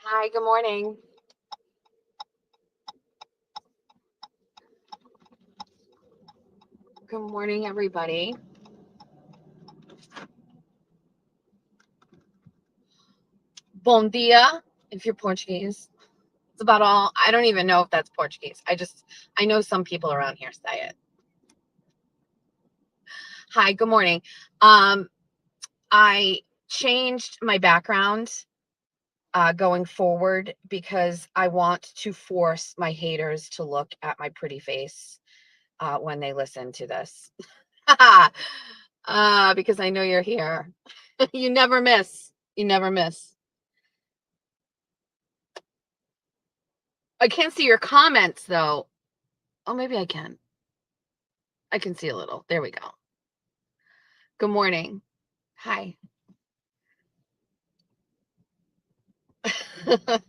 Hi, good morning. Good morning, everybody. Bom dia, if you're Portuguese. It's about all. I don't even know if that's Portuguese. I know some people around here say it. Hi, good morning. I changed my background going forward because I want to force my haters to look at my pretty face when they listen to this. Because I know you're here. You never miss. You never miss. I can't see your comments though. Oh, maybe I can. I can see a little. There we go. Good morning. Hi. That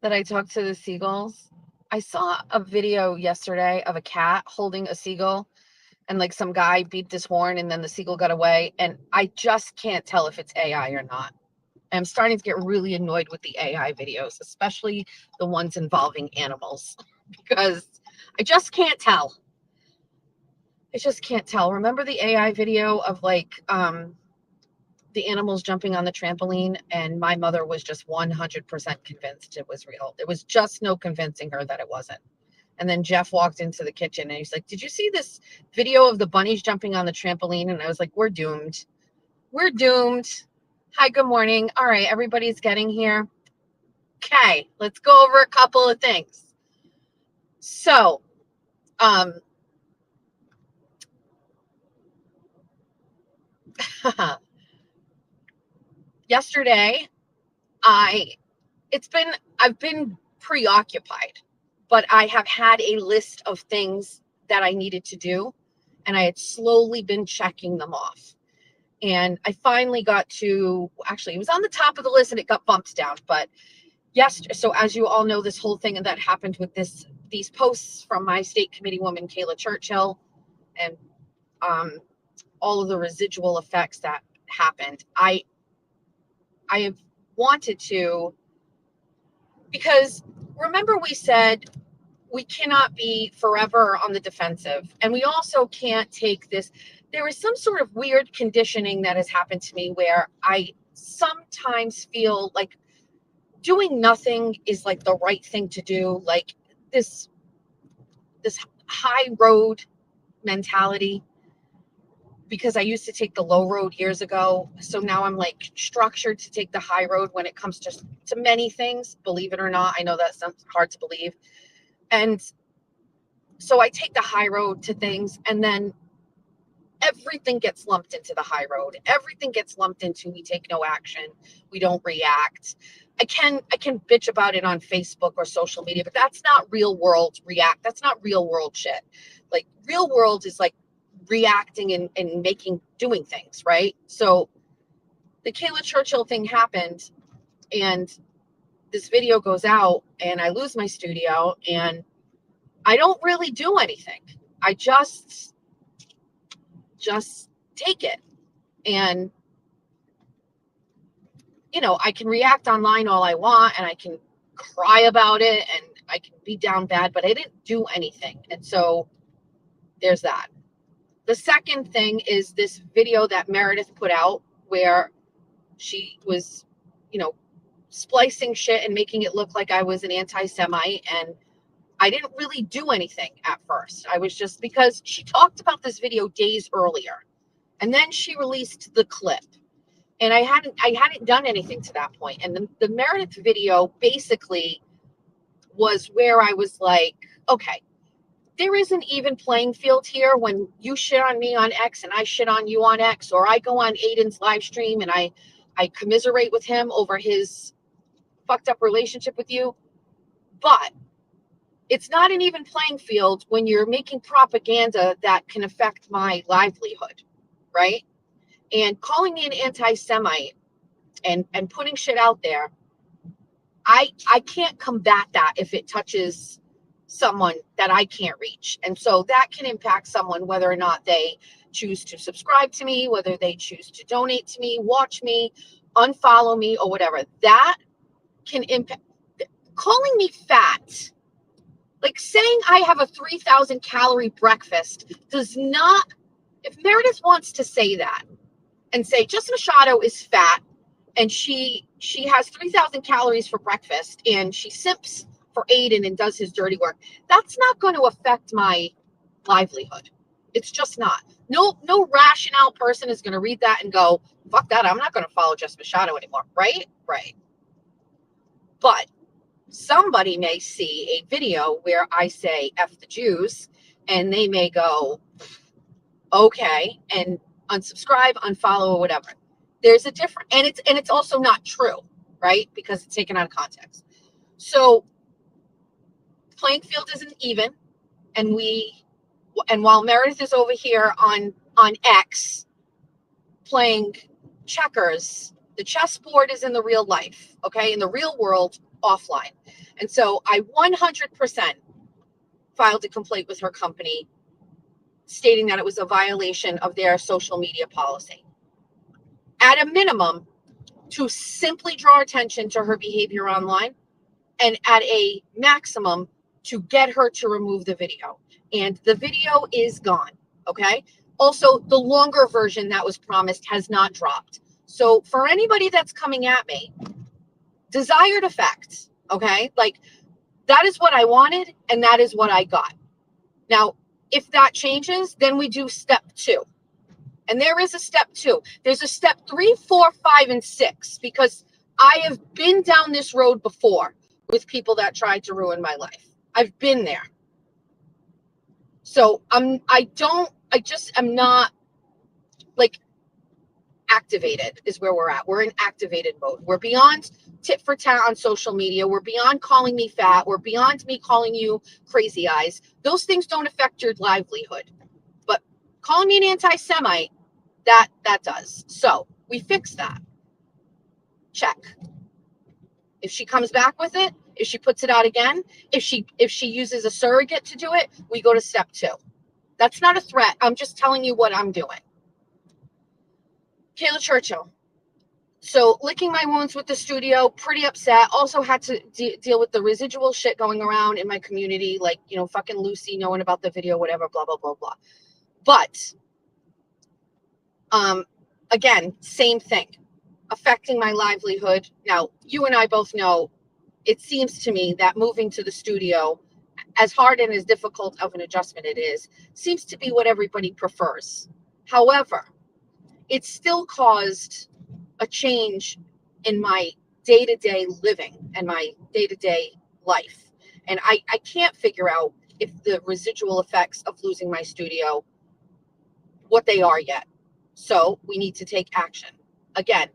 I talked to the seagulls. I saw a video yesterday of a cat holding a seagull and like some guy beeped his horn and then the seagull got away. And I just can't tell if it's AI or not. I'm starting to get really annoyed with the AI videos, especially the ones involving animals, because I just can't tell. I just can't tell. Remember the AI video of like the animals jumping on the trampoline, and my mother was just 100% convinced it was real. There was just no convincing her that it wasn't. And then Jeff walked into the kitchen and he's like, "Did you see this video of the bunnies jumping on the trampoline?" And I was like, "We're doomed. We're doomed." Hi, good morning. All right, everybody's getting here. Okay, let's go over a couple of things. So, yesterday, I've been preoccupied, but I have had a list of things that I needed to do, and I had slowly been checking them off. And I finally got to, actually, it was on the top of the list and it got bumped down. But yes, so as you all know, this whole thing that happened with these posts from my state committee woman, Kayla Churchill, and all of the residual effects that happened. I have wanted to, because remember we said we cannot be forever on the defensive, and we also can't take this. There is some sort of weird conditioning that has happened to me where I sometimes feel like doing nothing is like the right thing to do, like this high road mentality, because I used to take the low road years ago. So now I'm like structured to take the high road when it comes to many things, believe it or not. I know that sounds hard to believe. And so I take the high road to things, and then everything gets lumped into the high road. Everything gets lumped into we take no action, we don't react. I can bitch about it on Facebook or social media, but that's not real world react. That's not real world shit. Like real world is like reacting and doing things, right? So the Kayla Churchill thing happened, and this video goes out, and I lose my studio, and I don't really do anything. I just take it. And I can react online all I want, and I can cry about it, and I can be down bad, but I didn't do anything. And so there's that. The second thing is this video that Meredith put out where she was, splicing shit and making it look like I was an anti-Semite. And I didn't really do anything at first. I was just, because she talked about this video days earlier, and then she released the clip. And I hadn't done anything to that point. And the Meredith video basically was where I was like, okay, there is an even playing field here when you shit on me on X and I shit on you on X, or I go on Aiden's live stream and I commiserate with him over his fucked up relationship with you. But it's not an even playing field when you're making propaganda that can affect my livelihood, right? And calling me an anti-Semite and putting shit out there, I can't combat that if it touches someone that I can't reach. And so that can impact someone, whether or not they choose to subscribe to me, whether they choose to donate to me, watch me, unfollow me, or whatever. That can impact. Calling me fat, like saying I have a 3,000 calorie breakfast, does not, if Meredith wants to say that and say Jess Machado is fat and she has 3,000 calories for breakfast and she simps for Aiden and does his dirty work, that's not going to affect my livelihood. It's just not. No rational person is going to read that and go, fuck that, I'm not going to follow Jess Machado anymore. Right? But somebody may see a video where I say F the Jews and they may go, okay, and unsubscribe, unfollow, or whatever. There's a difference, and it's also not true, right? Because it's taken out of context. So playing field isn't even, and while Meredith is over here on X playing checkers, the chessboard is in the real life, okay, in the real world, offline. And so I 100% filed a complaint with her company stating that it was a violation of their social media policy. At a minimum, to simply draw attention to her behavior online, and at a maximum, to get her to remove the video. And the video is gone, okay? Also, the longer version that was promised has not dropped. So for anybody that's coming at me, desired effect, okay? Like, that is what I wanted, and that is what I got. Now, if that changes, then we do step 2. And there is a step 2. There's a step 3, 4, 5, and 6, because I have been down this road before with people that tried to ruin my life. I've been there. So I just am not, like, activated is where we're at. We're in activated mode. We're beyond tit for tat on social media. We're beyond calling me fat. We're beyond me calling you crazy eyes. Those things don't affect your livelihood. But calling me an anti-Semite, that does. So we fix that. Check. If she comes back with it, if she puts it out again, if she uses a surrogate to do it, we go to step 2. That's not a threat. I'm just telling you what I'm doing. Kayla Churchill. So licking my wounds with the studio, pretty upset. Also had to deal with the residual shit going around in my community, like, you know, fucking Lucy knowing about the video, whatever, blah, blah, blah, blah. But, again, same thing, affecting my livelihood. Now, you and I both know, it seems to me that moving to the studio, as hard and as difficult of an adjustment it is, seems to be what everybody prefers. However, it still caused a change in my day-to-day living and my day-to-day life. And I can't figure out if the residual effects of losing my studio, what they are yet. So we need to take action. Again,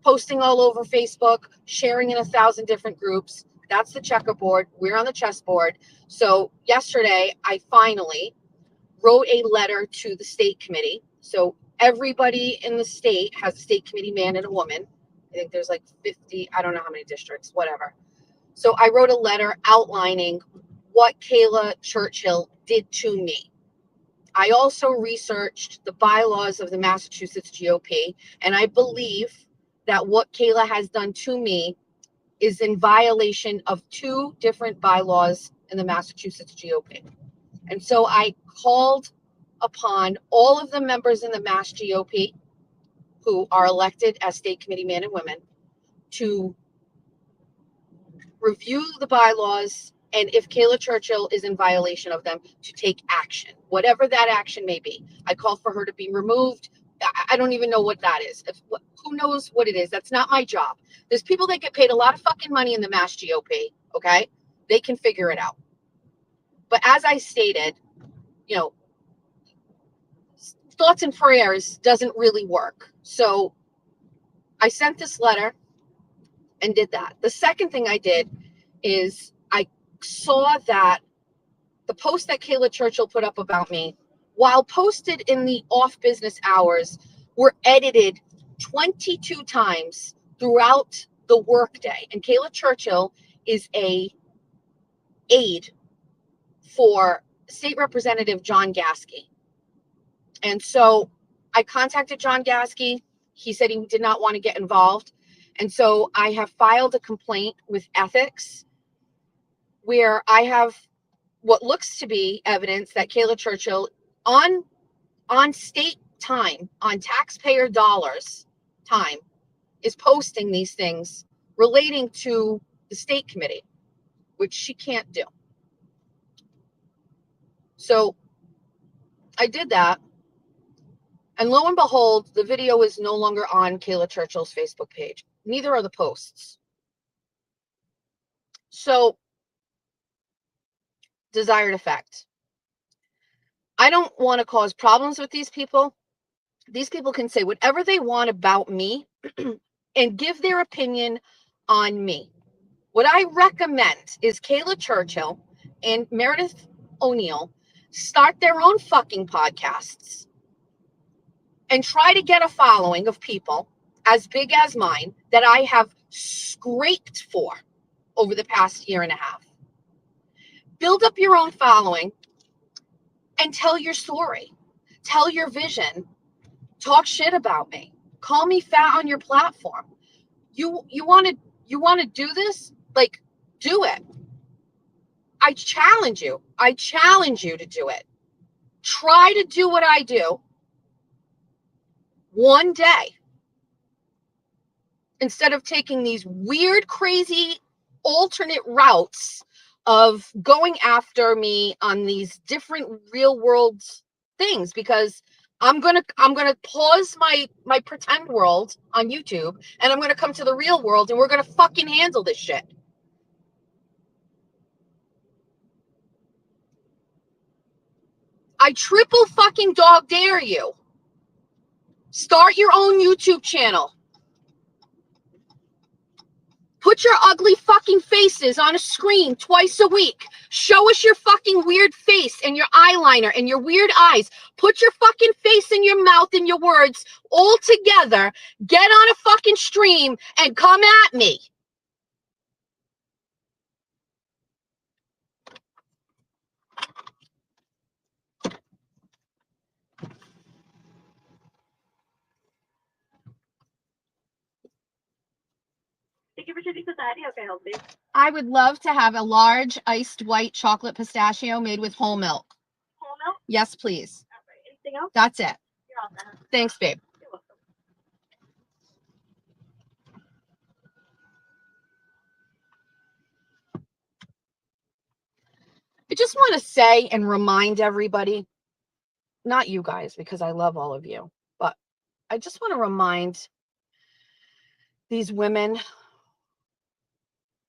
posting all over Facebook, sharing in 1,000 different groups. That's the checkerboard. We're on the chessboard. So yesterday, I finally wrote a letter to the state committee. So everybody in the state has a state committee man and a woman. I think there's like 50, I don't know how many districts, whatever. So I wrote a letter outlining what Kayla Churchill did to me. I also researched the bylaws of the Massachusetts GOP, and I believe that what Kayla has done to me is in violation of 2 different bylaws in the Massachusetts GOP. And so I called upon all of the members in the Mass GOP who are elected as state committee men and women to review the bylaws, and if Kayla Churchill is in violation of them, to take action, whatever that action may be. I called for her to be removed. I don't even know what that is. Who knows what it is? That's not my job. There's people that get paid a lot of fucking money in the Mass GOP, okay? They can figure it out. But as I stated, you know, thoughts and prayers doesn't really work. So I sent this letter and did that. The second thing I did is I saw that the post that Kayla Churchill put up about me, while posted in the off business hours, were edited 22 times throughout the workday. And Kayla Churchill is a aide for State Representative John Gasky. And so I contacted John Gasky. He said he did not want to get involved. And so I have filed a complaint with ethics where I have what looks to be evidence that Kayla Churchill on state time, on taxpayer dollars time, is posting these things relating to the state committee, which she can't do. So I did that. And lo and behold, the video is no longer on Kayla Churchill's Facebook page. Neither are the posts. So, desired effect. I don't want to cause problems with these people. These people can say whatever they want about me and give their opinion on me. What I recommend is Kayla Churchill and Meredith O'Neill start their own fucking podcasts and try to get a following of people as big as mine that I have scraped for over the past year and a half. Build up your own following and tell your story. Tell your vision. Talk shit about me. Call me fat on your platform. You want to do this? Like, do it. I challenge you. I challenge you to do it. Try to do what I do one day instead of taking these weird, crazy, alternate routes of going after me on these different real world things, because I'm gonna pause my pretend world on YouTube and I'm gonna come to the real world and we're gonna fucking handle this shit. I triple fucking dog dare you. Start your own YouTube channel. Put your ugly fucking faces on a screen twice a week. Show us your fucking weird face and your eyeliner and your weird eyes. Put your fucking face and your mouth and your words all together. Get on a fucking stream and come at me. Thank you for choosing Society. How can I help you? I would love to have a large iced white chocolate pistachio made with whole milk. Whole milk? Yes, please. All right. Anything else? That's it. You're all set. Thanks, babe. You're welcome. I just want to say and remind everybody, not you guys, because I love all of you, but I just want to remind these women,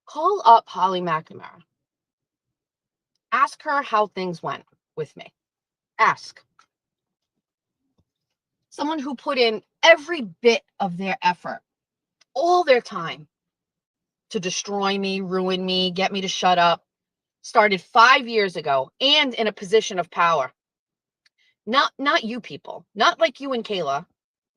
call up Holly McNamara. Ask her how things went with me. Ask. Someone who put in every bit of their effort, all their time to destroy me, ruin me, get me to shut up, started 5 years ago and in a position of power. Not you people, not like you and Kayla,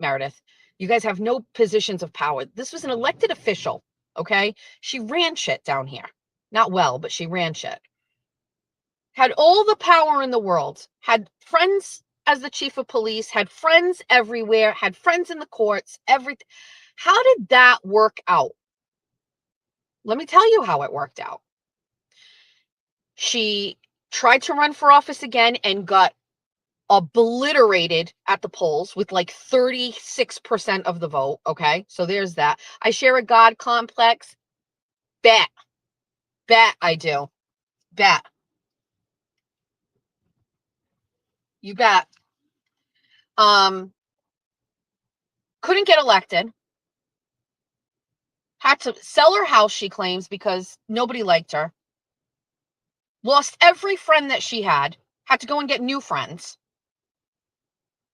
Meredith. You guys have no positions of power. This was an elected official, okay? She ran shit down here. Not well, but she ran shit. Had all the power in the world, had friends as the chief of police, had friends everywhere, had friends in the courts, everything. How did that work out? Let me tell you how it worked out. She tried to run for office again and got obliterated at the polls with like 36% of the vote. Okay, so there's that. I share a God complex. Bet I do. Bet. You bet. Couldn't get elected. Had to sell her house, she claims, because nobody liked her. Lost every friend that she had to go and get new friends.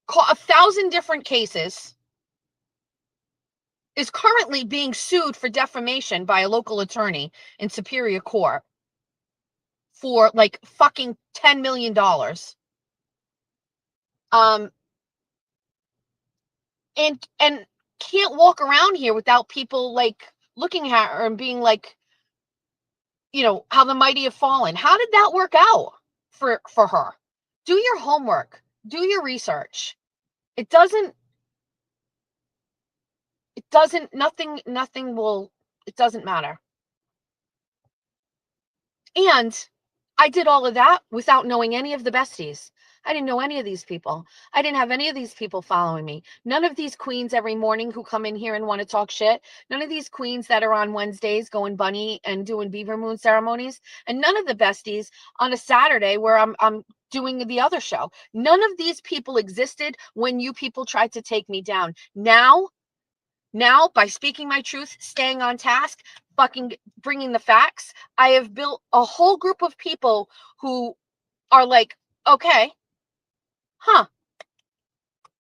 Caught 1,000 different cases. Is currently being sued for defamation by a local attorney in Superior Court for like fucking $10 million. and can't walk around here without people like looking at her and being like, you know, how the mighty have fallen. How did that work out for her? Do your homework, do your research. It doesn't matter. And I did all of that without knowing any of the besties. I didn't know any of these people. I didn't have any of these people following me. None of these queens every morning who come in here and want to talk shit. None of these queens that are on Wednesdays going bunny and doing beaver moon ceremonies. And none of the besties on a Saturday where I'm doing the other show. None of these people existed when you people tried to take me down. Now, by speaking my truth, staying on task, fucking bringing the facts, I have built a whole group of people who are like, okay,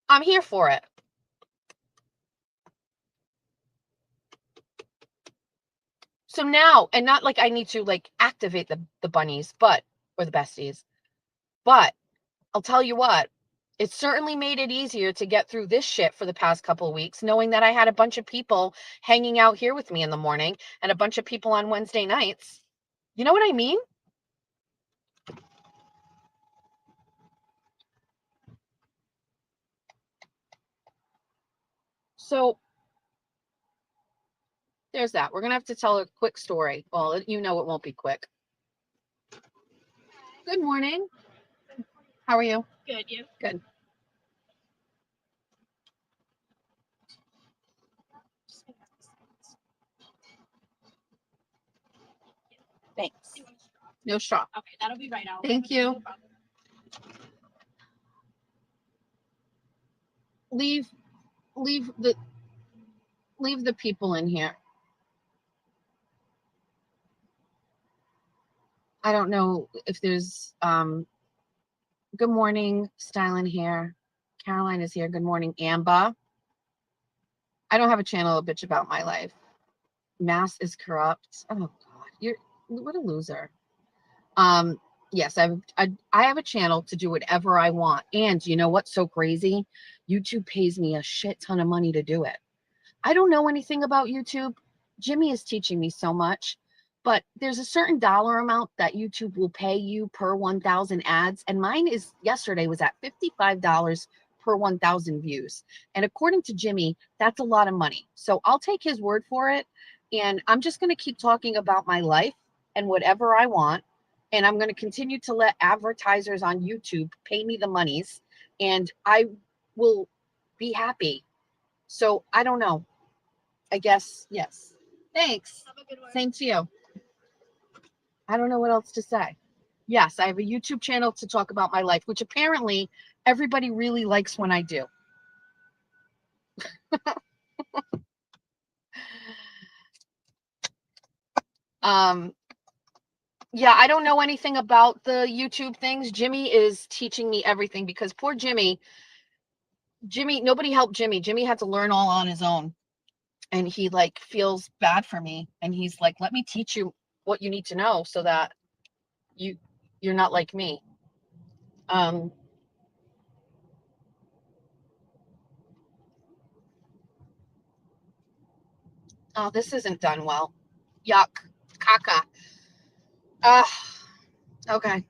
I'm here for it. So now, and not like I need to like activate the bunnies, or the besties, but I'll tell you what, it certainly made it easier to get through this shit for the past couple of weeks, knowing that I had a bunch of people hanging out here with me in the morning and a bunch of people on Wednesday nights. You know what I mean? So there's that. We're going to have to tell a quick story. Well, you know, it won't be quick. Good morning. How are you? Good, you? Good. Thanks. No straw. Okay, that'll be right out. Thank you. Leave the people in here. I don't know if there's good morning, Styling here. Caroline is here. Good morning, Amber. I don't have a channel to bitch about my life. Mass is corrupt. Oh God, what a loser. Yes, I have a channel to do whatever I want. And you know what's so crazy? YouTube pays me a shit ton of money to do it. I don't know anything about YouTube. Jimmy is teaching me so much, but there's a certain dollar amount that YouTube will pay you per 1,000 ads. And mine yesterday was at $55 per 1,000 views. And according to Jimmy, that's a lot of money. So I'll take his word for it. And I'm just going to keep talking about my life and whatever I want. And I'm going to continue to let advertisers on YouTube pay me the monies, and I will be happy. So I don't know. I guess, yes. Thanks. Have a good one. Same to you. I don't know what else to say. Yes, I have a YouTube channel to talk about my life, which apparently everybody really likes when I do. Yeah, I don't know anything about the YouTube things. Jimmy is teaching me everything because poor Jimmy, nobody helped Jimmy. Jimmy had to learn all on his own. And he like feels bad for me. And he's like, let me teach you what you need to know so that you're not like me. Oh, this isn't done well. Yuck. Caca. Okay.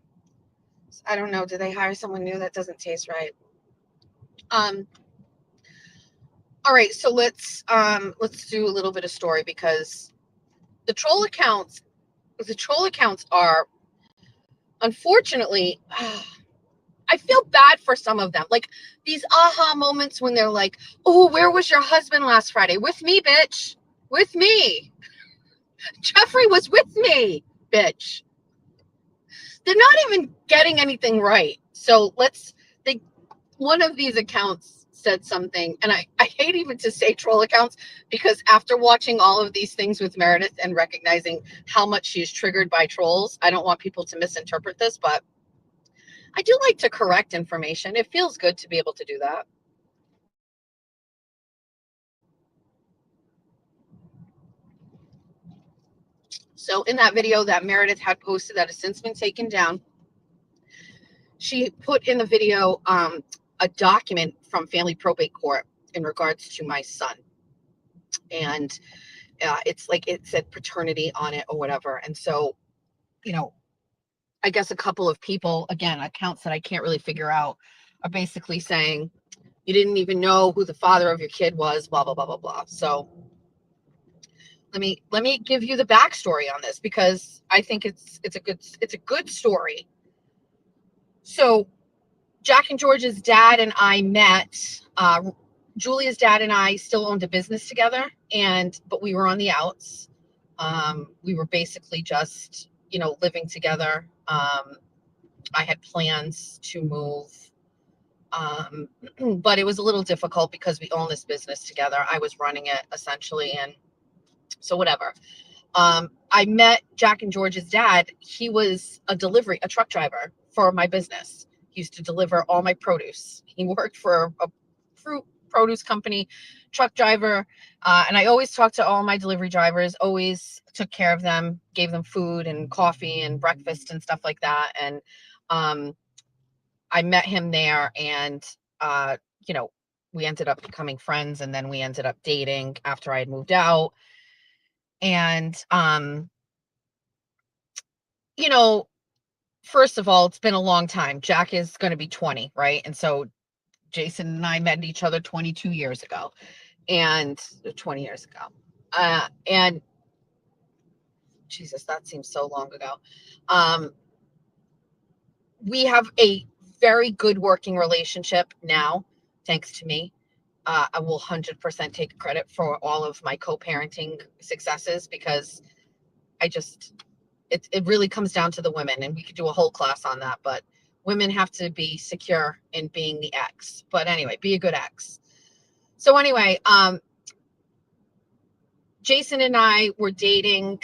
I don't know. Did they hire someone new? That doesn't taste right. All right, so let's do a little bit of story because the troll accounts are, unfortunately, I feel bad for some of them. Like these aha moments when they're like, oh, where was your husband last Friday? With me, bitch. With me. Jeffrey was with me, bitch. They're not even getting anything right. So one of these accounts said something, and I hate even to say troll accounts because after watching all of these things with Meredith and recognizing how much she's triggered by trolls, I don't want people to misinterpret this, but I do like to correct information. It feels good to be able to do that. So in that video that Meredith had posted that has since been taken down, she put in the video a document from Family Probate Court. in regards to my son. And it's like it said paternity on it or whatever. And so, you know, I guess a couple of people, again, accounts that I can't really figure out, are basically saying, you didn't even know who the father of your kid was, blah, blah, blah, blah, blah. So let me give you the backstory on this, because I think it's a good story. So Jack and George's dad and I met. Julia's dad and I still owned a business together, but we were on the outs. We were basically just, living together. I had plans to move, but it was a little difficult because we own this business together. I was running it essentially, and so whatever. I met Jack and George's dad. He was a truck driver for my business. He used to deliver all my produce. He worked for a fruit produce company, truck driver. And I always talked to all my delivery drivers, always took care of them, gave them food and coffee and breakfast and stuff like that. And I met him there, and, we ended up becoming friends, and then we ended up dating after I had moved out. And, first of all, it's been a long time. Jack is going to be 20, right? And so Jason and I met each other 22 years ago, and 20 years ago. And Jesus, that seems so long ago. We have a very good working relationship now, thanks to me. I will 100% take credit for all of my co-parenting successes, because it really comes down to the women, and we could do a whole class on that, but women have to be secure in being the ex. But anyway, be a good ex. So anyway, Jason and I were dating,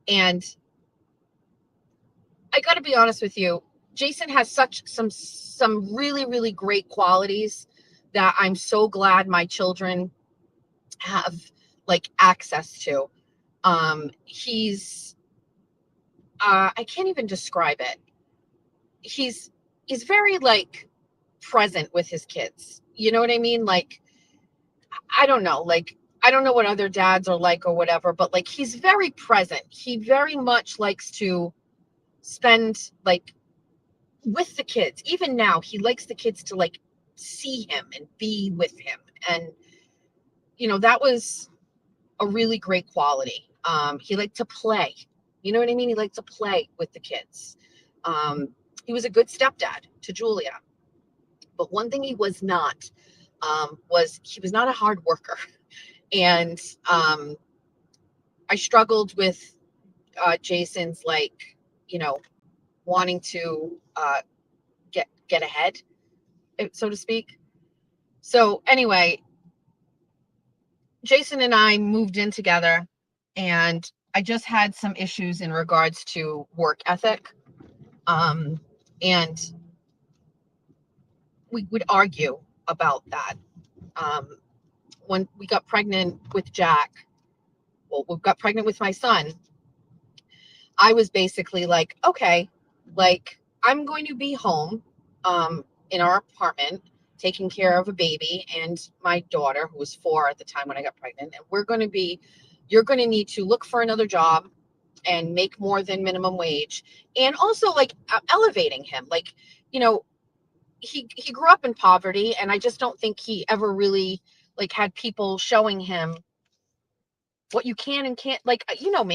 and I got to be honest with you, Jason has some really, really great qualities that I'm so glad my children have access to. He's I can't even describe it. He's very present with his kids. You know what I mean? I don't know, I don't know what other dads are like or whatever, but he's very present. He very much likes to spend with the kids. Even now, he likes the kids to see him and be with him. And, that was a really great quality. He liked to play. You know what I mean? He liked to play with the kids. He was a good stepdad to Julia. But one thing he was not, was he was not a hard worker. And I struggled with Jason's wanting to get ahead, so to speak. So anyway, Jason and I moved in together, and I just had some issues in regards to work ethic. And we would argue about that. When we got pregnant with Jack, we got pregnant with my son, I was basically okay, I'm going to be home, in our apartment, taking care of a baby and my daughter, who was 4 at the time when I got pregnant. And you're going to need to look for another job and make more than minimum wage. And also elevating him. He grew up in poverty, and I just don't think he ever really had people showing him what you can and can't. Me,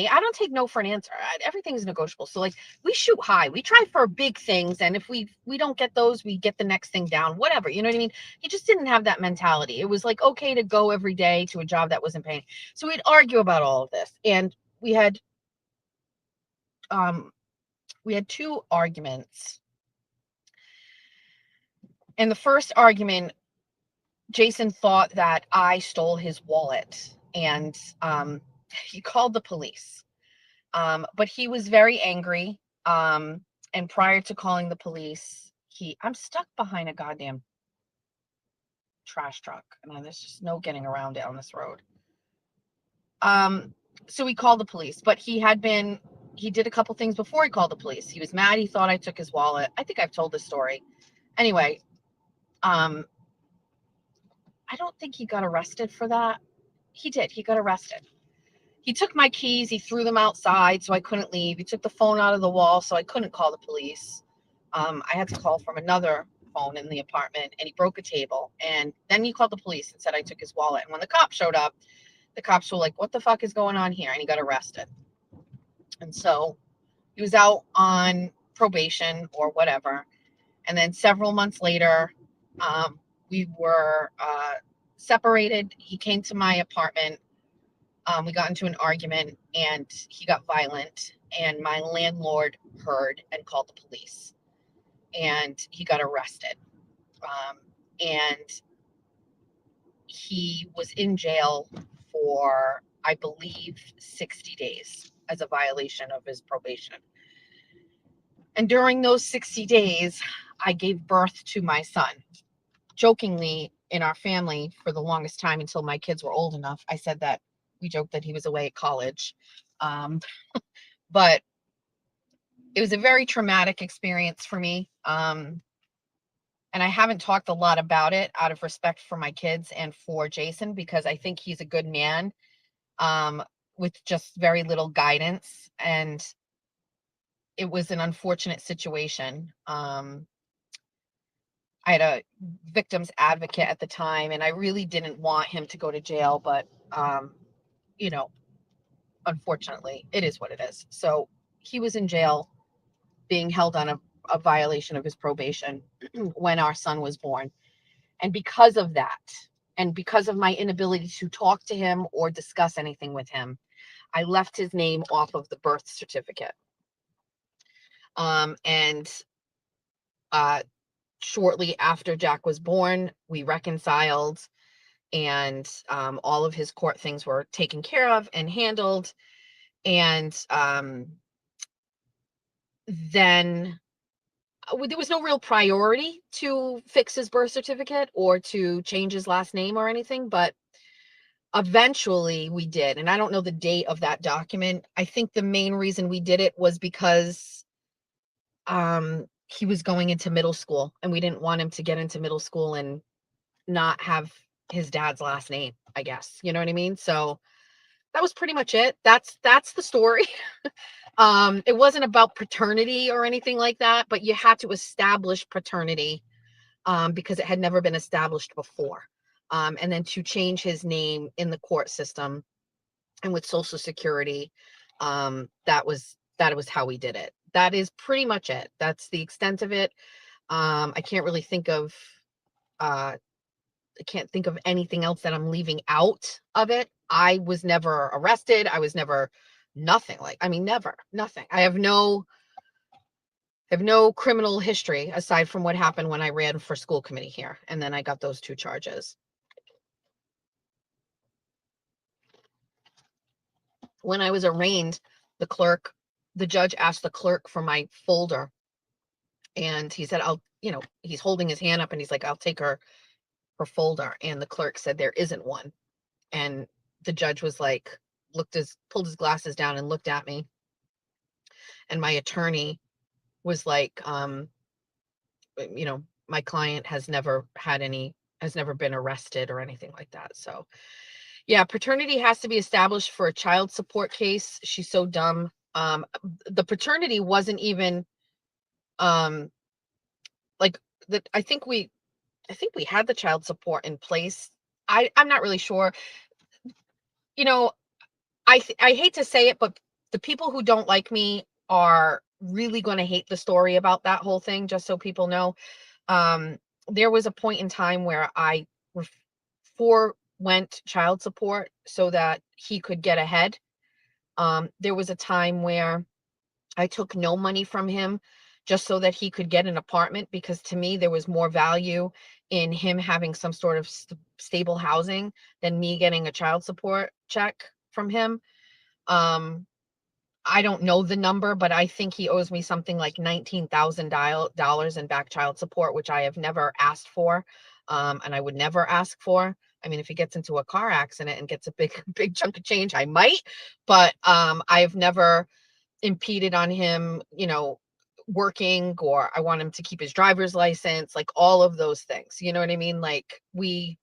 I don't take no for an answer. Everything's negotiable. So we shoot high, we try for big things, and if we don't get those, we get the next thing down, whatever. You know what I mean? He just didn't have that mentality. It was okay to go every day to a job that wasn't paying. So we'd argue about all of this, and we had 2 arguments. In the first argument, Jason thought that I stole his wallet, and he called the police. But he was very angry. And prior to calling the police, I'm stuck behind a goddamn trash truck. I mean, there's just no getting around it on this road. So he called the police, but he did a couple things before he called the police. He was mad. He thought I took his wallet. I think I've told this story. Anyway, I don't think he got arrested for that. He did. He got arrested. He took my keys. He threw them outside so I couldn't leave. He took the phone out of the wall so I couldn't call the police. I had to call from another phone in the apartment, and he broke a table. And then he called the police and said I took his wallet. And when the cops showed up, the cops were like, what the fuck is going on here? And he got arrested. And so he was out on probation or whatever. And then several months later, we were separated. He came to my apartment. We got into an argument and he got violent, and my landlord heard and called the police, and he got arrested. And he was in jail for, I believe, 60 days as a violation of his probation. And during those 60 days, I gave birth to my son. Jokingly, in our family, for the longest time until my kids were old enough, I said that we joked that he was away at college. But it was a very traumatic experience for me. And I haven't talked a lot about it out of respect for my kids and for Jason, because I think he's a good man with just very little guidance. And it was an unfortunate situation. I had a victim's advocate at the time, and I really didn't want him to go to jail, but, you know, unfortunately, it is what it is. So he was in jail being held on a violation of his probation when our son was born. And because of that, and because of my inability to talk to him or discuss anything with him, I left his name off of the birth certificate. And shortly after Jack was born, we reconciled, and all of his court things were taken care of and handled. And then there was no real priority to fix his birth certificate or to change his last name or anything, but eventually we did. And I don't know the date of that document. I think the main reason we did it was because he was going into middle school, and we didn't want him to get into middle school and not have his dad's last name, I guess. You know what I mean? So that was pretty much it. That's the story. It wasn't about paternity or anything like that, but you had to establish paternity because it had never been established before. And then to change his name in the court system and with Social Security, that was how we did it. That is pretty much it. That's the extent of it. I can't really think of anything else that I'm leaving out of it. I was never arrested. I was never nothing. Never, nothing. I have no criminal history aside from what happened when I ran for school committee here. And then I got those 2 charges. When I was arraigned, the judge asked the clerk for my folder, and he said, he's holding his hand up and he's like, I'll take her folder. And the clerk said, there isn't one. And the judge was like, pulled his glasses down and looked at me. And my attorney was like, my client has never been arrested or anything like that. So yeah, paternity has to be established for a child support case. She's so dumb. The paternity wasn't even like that. I think we had the child support in place. I'm not really sure. I hate to say it, but the people who don't like me are really going to hate the story about that whole thing, just so people know. There was a point in time where I forwent child support so that he could get ahead. There was a time where I took no money from him just so that he could get an apartment, because to me, there was more value in him having some sort of stable housing than me getting a child support check from him. I don't know the number, but I think he owes me something like $19,000 in back child support, which I have never asked for. And I would never ask for. I mean, if he gets into a car accident and gets a big chunk of change, I might, but I've never impeded on him, working, or I want him to keep his driver's license, like all of those things. You know what I mean? Like we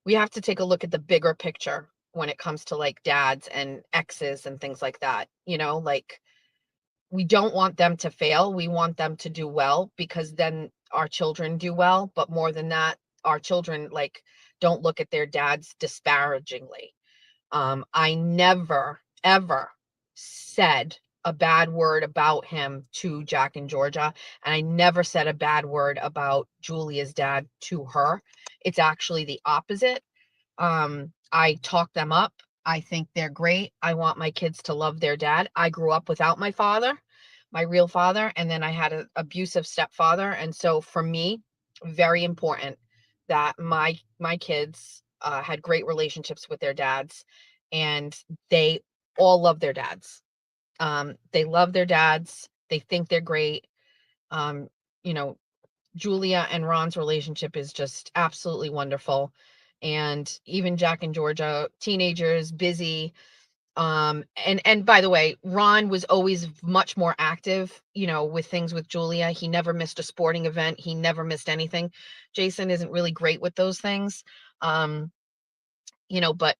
we have to take a look at the bigger picture when it comes to like dads and exes and things like that. You know, like we don't want them to fail. We want them to do well because then our children do well. But more than that, our children like don't look at their dads disparagingly. I never, ever said a bad word about him to Jack and Georgia. And I never said a bad word about Julia's dad to her. It's actually the opposite. I talk them up. I think they're great. I want my kids to love their dad. I grew up without my father, my real father, and then I had an abusive stepfather. And so for me, very important that my kids had great relationships with their dads, and they all love their dads. They love their dads. They think they're great. Um, you know, Julia and Ron's relationship is just absolutely wonderful. And even Jack and Georgia, teenagers, busy. And by the way, Ron was always much more active, you know, with things with Julia. He never missed a sporting event. He never missed anything. Jason isn't really great with those things. Um, but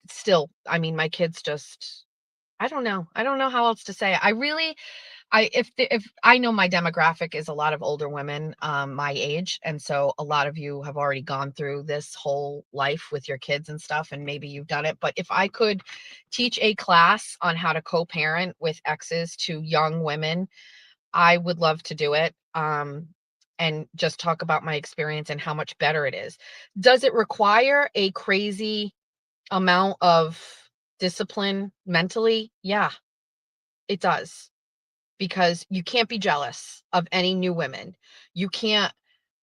still, I mean, my kids just I don't know. I don't know how else to say it. If I know my demographic is a lot of older women, my age, and so a lot of you have already gone through this whole life with your kids and stuff, and maybe you've done it. But if I could teach a class on how to co-parent with exes to young women, I would love to do it. And just talk about my experience and how much better it is. Does it require a crazy amount of discipline mentally? Yeah, it does, because you can't be jealous of any new women. You can't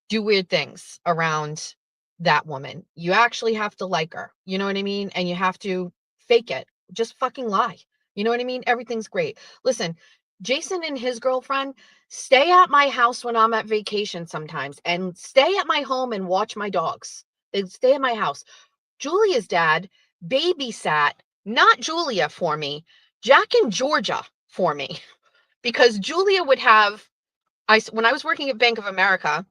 do weird things around that woman. You actually have to like her. You know what I mean? And you have to fake it. Just fucking lie. You know what I mean? Everything's great. Listen, Jason and his girlfriend stay at my house when I'm at vacation sometimes and stay at my home and watch my dogs. They stay at my house. Julia's dad babysat, not Julia for me, Jack and Georgia for me. Because Julia would have, when I was working at Bank of America,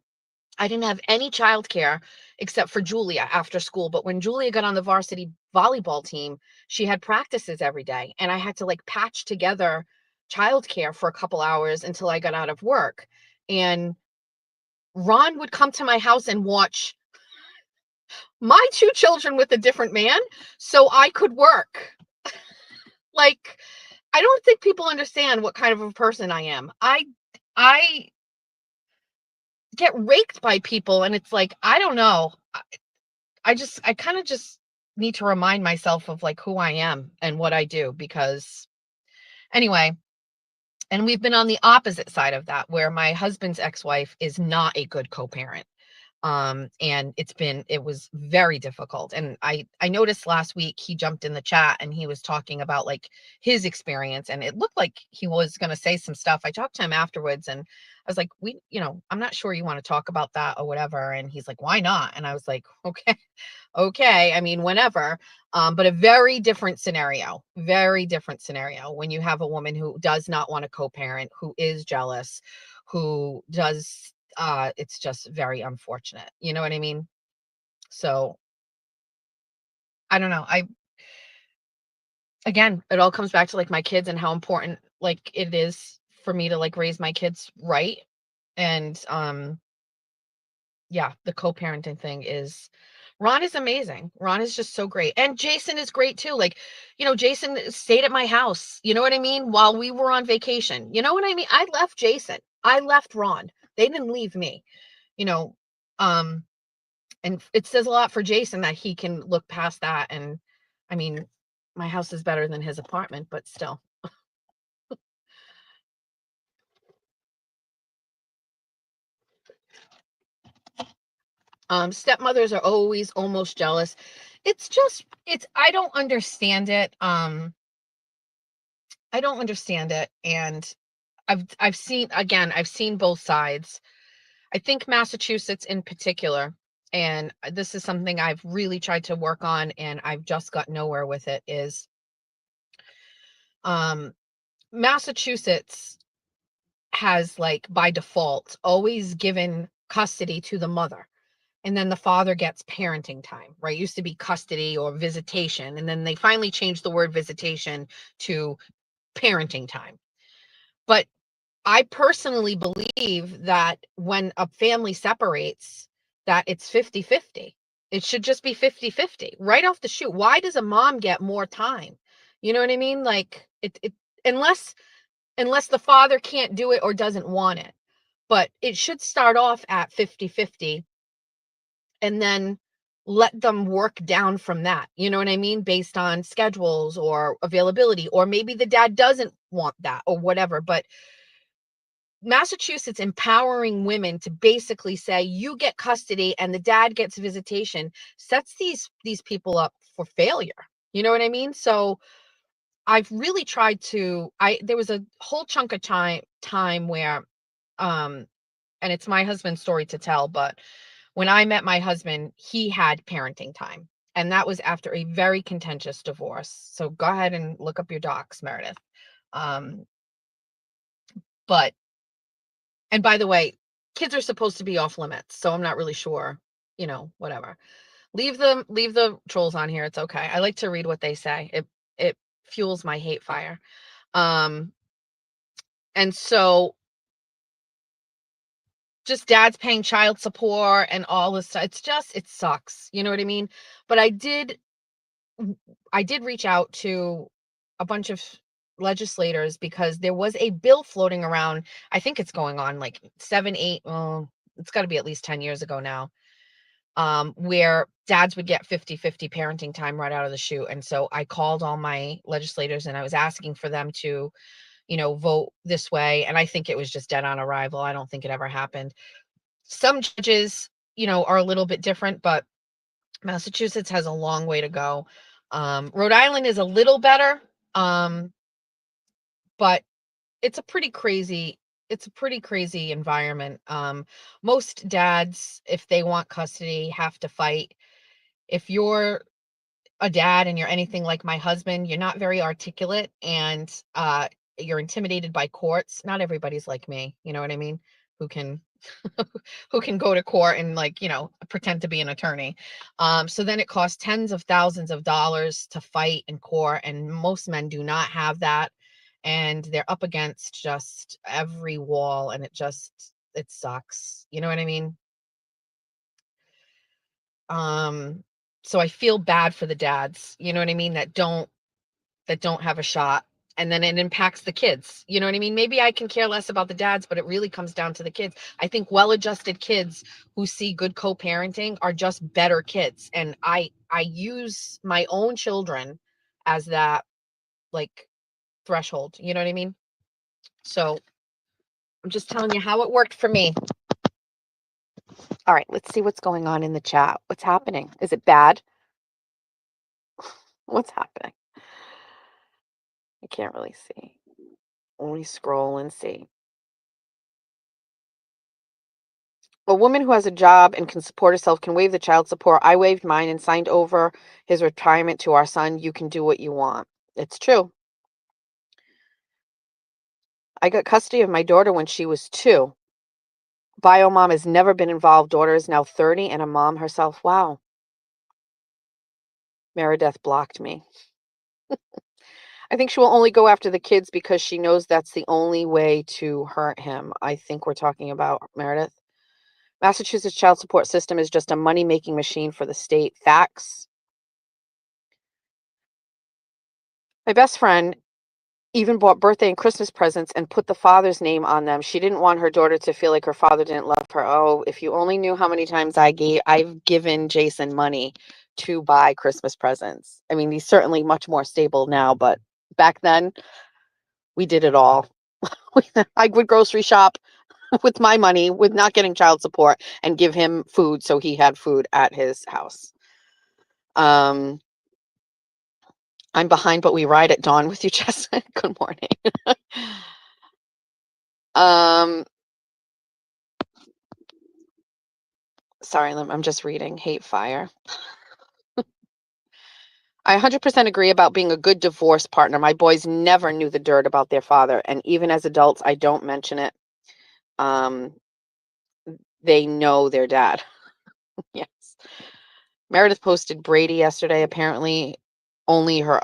I didn't have any childcare except for Julia after school. But when Julia got on the varsity volleyball team, she had practices every day. And I had to like patch together childcare for a couple hours until I got out of work. And Ron would come to my house and watch my two children with a different man so I could work. Like, I don't think people understand what kind of a person I am. I get raked by people, and it's like, I don't know. I kind of just need to remind myself of like who I am and what I do, because anyway, and we've been on the opposite side of that, where my husband's ex-wife is not a good co-parent. And it was very difficult. And I noticed last week he jumped in the chat and he was talking about like his experience, and it looked like he was going to say some stuff. I talked to him afterwards and I was like, I'm not sure you want to talk about that or whatever. And he's like, why not? And I was like, okay. I mean, whenever. But a very different scenario when you have a woman who does not want to co-parent, who is jealous, who does it's just very unfortunate. You know what I mean? So I don't know. Again, it all comes back to like my kids and how important like it is for me to like raise my kids right. And yeah, the co-parenting thing is, Ron is amazing. Ron is just so great. And Jason is great too. Like, Jason stayed at my house, you know what I mean? While we were on vacation, you know what I mean? I left Jason. I left Ron. They didn't leave me, you know. And it says a lot for Jason that he can look past that. And I mean, my house is better than his apartment, but still. Stepmothers are always almost jealous. I don't understand it. I don't understand it. And I've seen both sides. I think Massachusetts in particular, and this is something I've really tried to work on and I've just got nowhere with it, is Massachusetts has, like, by default always given custody to the mother. and then the father gets parenting time, right? It used to be custody or visitation, and then they finally changed the word visitation to parenting time. But I personally believe that when a family separates, that it's 50-50. It should just be 50-50 right off the shoot. Why does a mom get more time? You know what I mean? Like it unless the father can't do it or doesn't want it. But it should start off at 50-50 and then let them work down from that. You know what I mean? Based on schedules or availability, or maybe the dad doesn't want that or whatever. But Massachusetts empowering women to basically say you get custody and the dad gets visitation sets these people up for failure. You know what I mean? So I've really tried to there was a whole chunk of time where and it's my husband's story to tell, but when I met my husband, he had parenting time. And that was after a very contentious divorce. So go ahead and look up your docs, Meredith. But And by the way, kids are supposed to be off limits, so I'm not really sure, whatever. Leave the trolls on here. It's okay. I like to read what they say. It fuels my hate fire. And so just dad's paying child support and all this stuff. It sucks. You know what I mean? But I did reach out to a bunch of legislators because there was a bill floating around. I think it's going on like 7, 8, it's got to be at least 10 years ago now, where dads would get 50-50 parenting time right out of the chute. And so I called all my legislators and I was asking for them to, vote this way. And I think it was just dead on arrival. I don't think it ever happened. Some judges, are a little bit different, but Massachusetts has a long way to go. Rhode Island is a little better. But it's a pretty crazy environment. Most dads, if they want custody, have to fight. If you're a dad and you're anything like my husband, you're not very articulate and you're intimidated by courts. Not everybody's like me, you know what I mean? Who can who can go to court and pretend to be an attorney. So then it costs tens of thousands of dollars to fight in court, and most men do not have that. And they're up against just every wall, and it sucks. You know what I mean? So I feel bad for the dads, you know what I mean, that don't have a shot. And then it impacts the kids. You know what I mean? Maybe I can care less about the dads, but it really comes down to the kids. I think well-adjusted kids who see good co-parenting are just better kids. And I use my own children as that like threshold. You know what I mean? So I'm just telling you how it worked for me. All right, let's see what's going on in the chat. What's happening? Is it bad? What's happening? I can't really see. Only scroll and see. A woman who has a job and can support herself can waive the child support. I waived mine and signed over his retirement to our son. You can do what you want. It's true. I got custody of my daughter when she was 2. Bio mom has never been involved. Daughter is now 30 and a mom herself. Wow. Meredith blocked me. I think she will only go after the kids because she knows that's the only way to hurt him. I think we're talking about Meredith. Massachusetts child support system is just a money-making machine for the state. Facts. My best friend even bought birthday and Christmas presents and put the father's name on them. She didn't want her daughter to feel like her father didn't love her. Oh, if you only knew how many times I've given Jason money to buy Christmas presents. I mean, he's certainly much more stable now, but back then we did it all. I would grocery shop with my money, with not getting child support, and give him food so he had food at his house. I'm behind, but we ride at dawn with you, Jess. Good morning. Sorry, I'm just reading. Hate fire. I 100% agree about being a good divorce partner. My boys never knew the dirt about their father, and even as adults, I don't mention it. They know their dad. Yes. Meredith posted Brady yesterday. Apparently, only her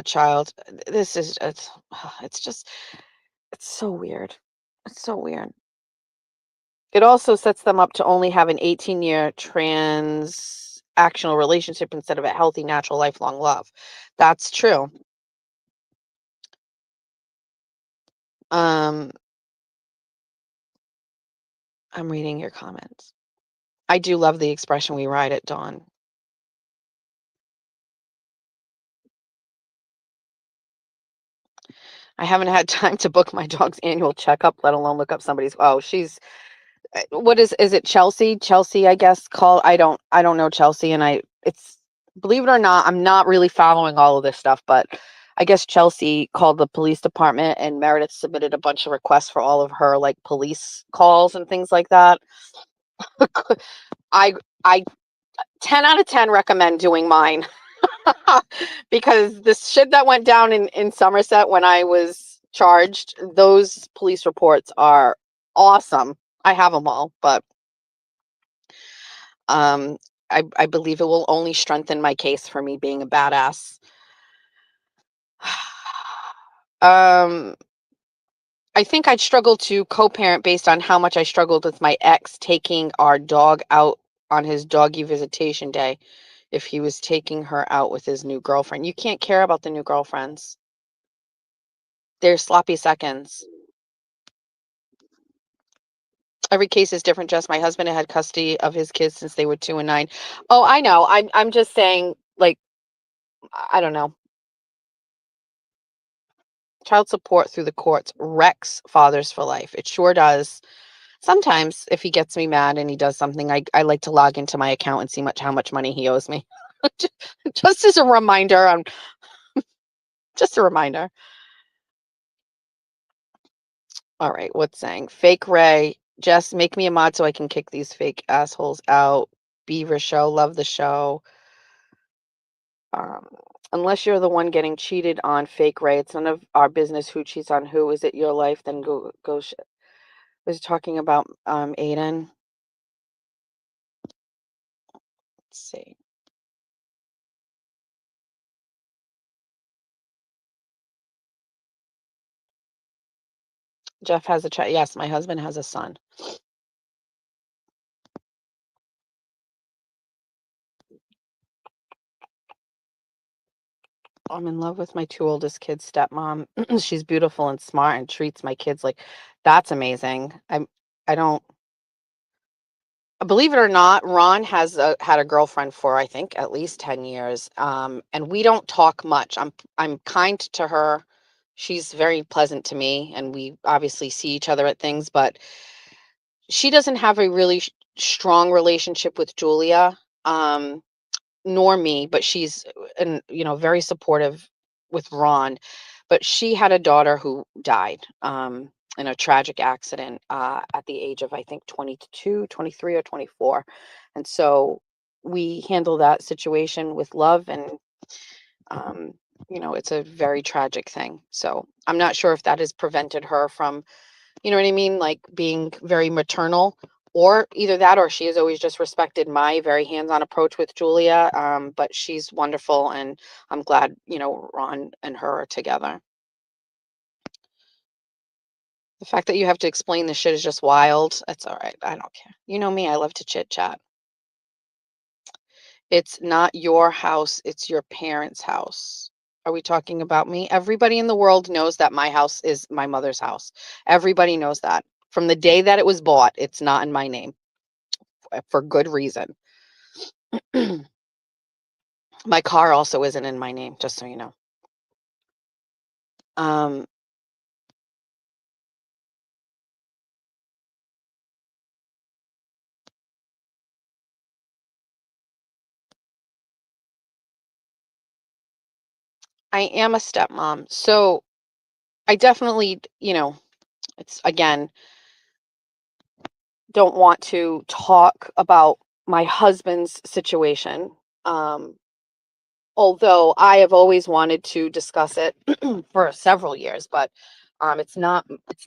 child. This is it's just it's so weird. It's so weird. It also sets them up to only have an 18-year transactional relationship instead of a healthy, natural, lifelong love. That's true. I'm reading your comments. I do love the expression "we ride at dawn." I haven't had time to book my dog's annual checkup, let alone look up somebody's. Oh, she's what is it Chelsea? Chelsea, I guess, called. I don't know Chelsea, and it's believe it or not, I'm not really following all of this stuff, but I guess Chelsea called the police department and Meredith submitted a bunch of requests for all of her like police calls and things like that. I I 10 out of 10 recommend doing mine because the shit that went down in Somerset when I was charged, those police reports are awesome. I have them all, but um I believe it will only strengthen my case for me being a badass. um I think I'd struggle to co-parent based on how much I struggled with my ex taking our dog out on his doggy visitation day if he was taking her out with his new girlfriend. You can't care about the new girlfriends. They're sloppy seconds. Every case is different, Jess. My husband had custody of his kids since they were 2 and 9. Oh, I know. I'm just saying, like, I don't know. Child support through the courts wrecks fathers for life. It sure does. Sometimes if he gets me mad and he does something, I like to log into my account and see how much money he owes me. Just as a reminder, just a reminder. All right, what's saying? Fake Ray, Jess, make me a mod so I can kick these fake assholes out. Beaver show, love the show. Um, unless you're the one getting cheated on, Fake Ray, it's none of our business who cheats on who. Is it your life? Then go. Was talking about Aiden. Let's see. Jeff has a child. Yes, my husband has a son. I'm in love with my 2 oldest kids' stepmom. She's beautiful and smart and treats my kids like that's amazing. I don't believe it or not, Ron has had a girlfriend for I think at least 10 years. And we don't talk much. I'm kind to her. She's very pleasant to me and we obviously see each other at things, but she doesn't have a really strong relationship with Julia. Nor me, but she's and very supportive with Ron. But she had a daughter who died in a tragic accident at the age of I think 22, 23, or 24. And so we handle that situation with love and um, it's a very tragic thing. So I'm not sure if that has prevented her from you know what I mean? Like being very maternal, or either that, or she has always just respected my very hands-on approach with Julia. But she's wonderful, and I'm glad, Ron and her are together. The fact that you have to explain this shit is just wild. That's all right. I don't care. You know me, I love to chit chat. It's not your house, it's your parents' house. Are we talking about me? Everybody in the world knows that my house is my mother's house. Everybody knows that. From the day that it was bought, it's not in my name for good reason. My car also isn't in my name, just so you know. Um, I am a stepmom, so I definitely, it's again, don't want to talk about my husband's situation. Although I have always wanted to discuss it for several years, but it's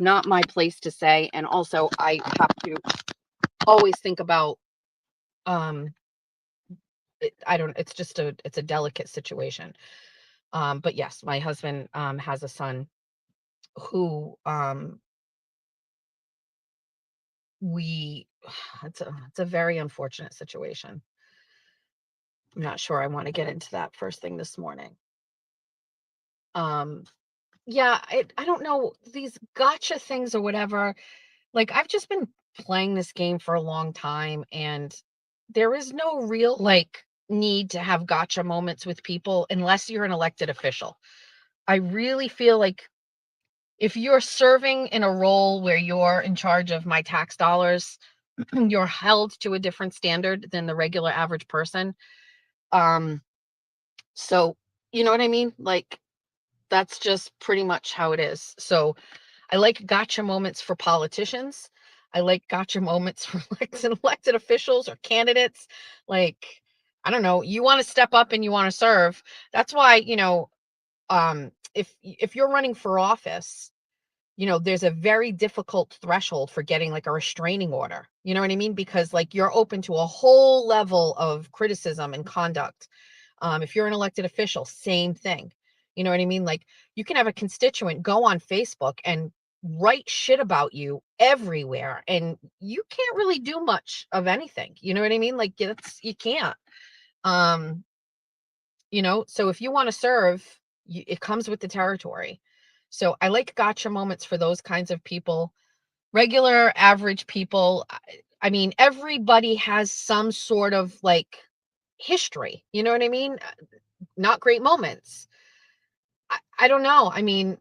not my place to say. And also I have to always think about it's just it's a delicate situation. But yes, my husband has a son who we it's a very unfortunate situation. I'm not sure I want to get into that first thing this morning. Yeah, I don't know, these gotcha things or whatever. Like, I've just been playing this game for a long time, and there is no real like need to have gotcha moments with people unless you're an elected official. I really feel like if you're serving in a role where you're in charge of my tax dollars, you're held to a different standard than the regular average person. Um, so you know what I mean? Like, that's just pretty much how it is. So I like gotcha moments for politicians. I like gotcha moments for elected officials or candidates. Like, I don't know, you want to step up and you want to serve. That's why, if you're running for office, there's a very difficult threshold for getting like a restraining order. You know what I mean? Because like you're open to a whole level of criticism and conduct. If you're an elected official, same thing. You know what I mean? Like, you can have a constituent go on Facebook and write shit about you everywhere, and you can't really do much of anything. You know what I mean? Like, you can't. Um, so if you want to serve, it comes with the territory. So I like gotcha moments for those kinds of people. Regular average people, I mean, everybody has some sort of like history. You know what I mean? Not great moments. I don't know. I mean,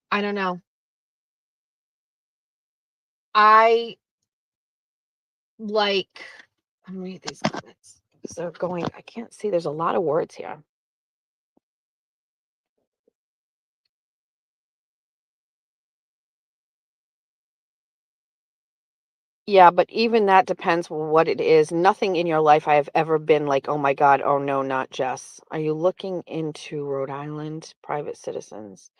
I don't know. I like, I'm gonna read these comments because they're going, I can't see. There's a lot of words here. Yeah, but even that depends what it is. Nothing in your life I have ever been like, oh my God, oh no, not Jess. Are you looking into Rhode Island private citizens?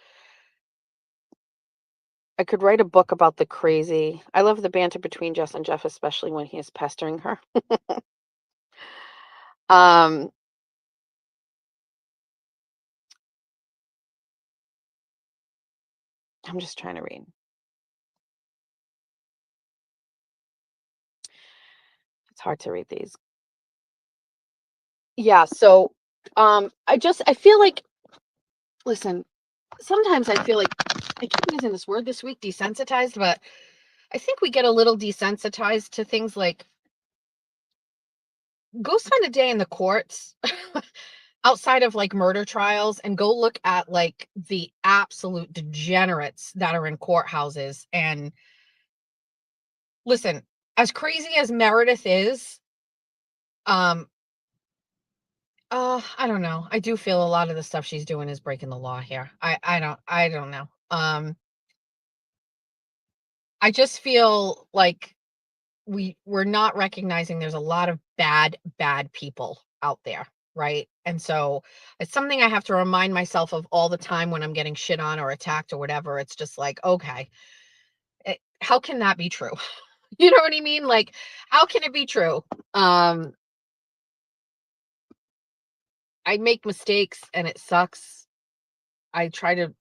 I could write a book about the crazy. I love the banter between Jess and Jeff, especially when he is pestering her. um, I'm just trying to read. It's hard to read these. Yeah, so I feel like, listen, sometimes I feel like I keep using this word this week, desensitized, but I think we get a little desensitized to things like, go spend a day in the courts outside of like murder trials and go look at like the absolute degenerates that are in courthouses. And listen, as crazy as Meredith is, um, I don't know. I do feel a lot of the stuff she's doing is breaking the law here. I don't know. I just feel like we're not recognizing there's a lot of bad people out there, right? And so it's something I have to remind myself of all the time when I'm getting shit on or attacked or whatever. It's just like, okay, how can that be true? You know what I mean? Like, how can it be true? I make mistakes and it sucks. I try to,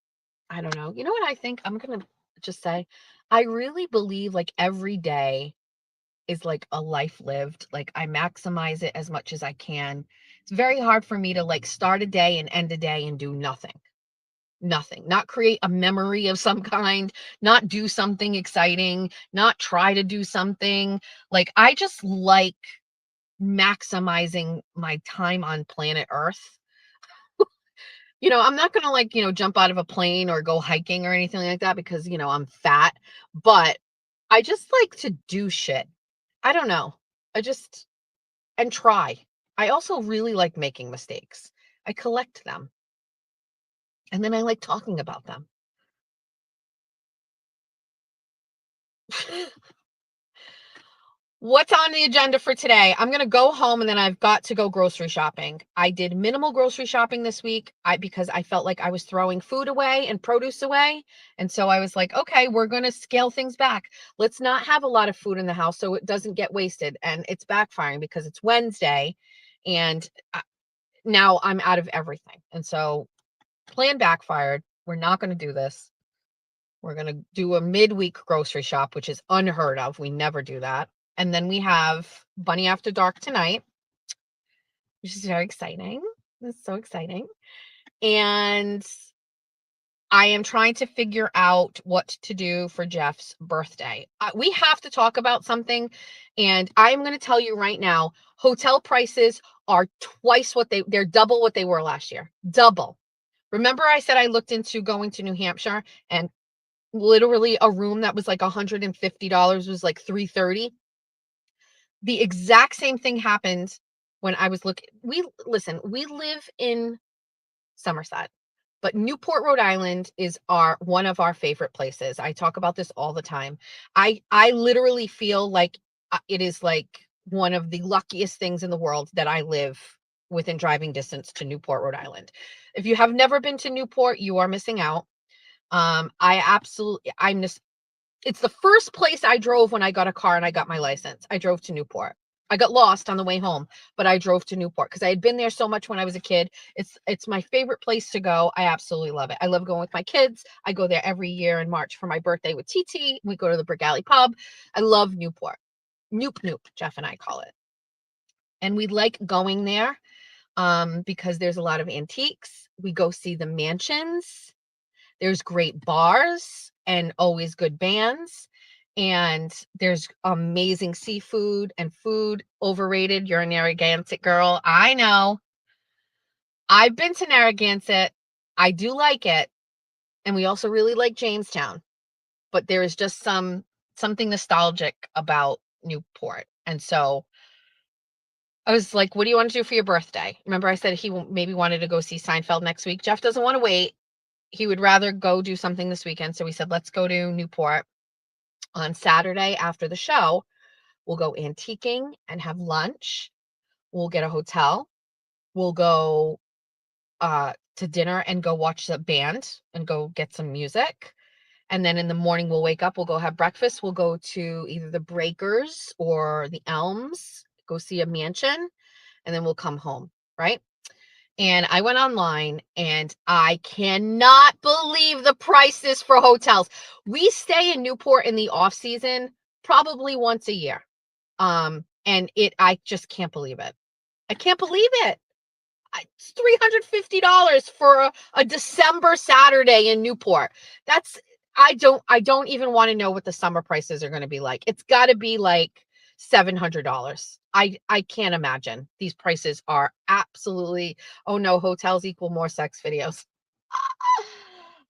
I don't know. You know what I think? I'm gonna just say, I really believe like every day is like a life lived. Like, I maximize it as much as I can. It's very hard for me to like start a day and end a day and do nothing. Nothing. Not create a memory of some kind, not do something exciting, not try to do something. Like, I just like maximizing my time on planet Earth. I'm not going to like, jump out of a plane or go hiking or anything like that because, I'm fat, but I just like to do shit. I don't know. I just and try. I also really like making mistakes. I collect them. And then I like talking about them. What's on the agenda for today? I'm going to go home and then I've got to go grocery shopping. I did minimal grocery shopping this week because I felt like I was throwing food away and produce away. And so I was like, okay, we're going to scale things back. Let's not have a lot of food in the house so it doesn't get wasted. And it's backfiring because it's Wednesday and now I'm out of everything. And so plan backfired. We're not going to do this. We're going to do a midweek grocery shop, which is unheard of. We never do that. And then we have Bunny After Dark tonight, which is very exciting. It's so exciting. And I am trying to figure out what to do for Jeff's birthday. We have to talk about something. And I'm going to tell you right now, hotel prices are they're double what they were last year. Double. Remember I said I looked into going to New Hampshire and literally a room that was like $150 was like $330. The exact same thing happened when I was looking. We live in Somerset, but Newport, Rhode Island is one of our favorite places. I talk about this all the time. I literally feel like it is like one of the luckiest things in the world that I live within driving distance to Newport, Rhode Island. If you have never been to Newport, you are missing out. It's the first place I drove when I got a car and I got my license. I drove to Newport. I got lost on the way home, but I drove to Newport because I had been there so much when I was a kid. It's my favorite place to go. I absolutely love it. I love going with my kids. I go there every year in March for my birthday with TT. We go to the Brick Alley pub. I love Newport. Noop, Jeff and I call it. And we like going there because there's a lot of antiques. We go see the mansions. There's great bars and always good bands. And there's amazing seafood and food. Overrated. You're a Narragansett girl. I know. I've been to Narragansett. I do like it. And we also really like Jamestown. But there is just something nostalgic about Newport. And so I was like, what do you want to do for your birthday? Remember I said he maybe wanted to go see Seinfeld next week. Jeff doesn't want to wait. He would rather go do something this weekend. So we said, let's go to Newport on Saturday after the show. We'll go antiquing and have lunch. We'll get a hotel. We'll go to dinner and go watch the band and go get some music. And then in the morning, we'll wake up. We'll go have breakfast. We'll go to either the Breakers or the Elms, go see a mansion, and then we'll come home, right? And I went online and I cannot believe the prices for hotels. We stay in Newport in the off season, probably once a year. I just can't believe it. I can't believe it. It's $350 for a December Saturday in Newport. I don't even want to know what the summer prices are going to be like. It's got to be like $700. I can't imagine. These prices are absolutely, oh no, hotels equal more sex videos.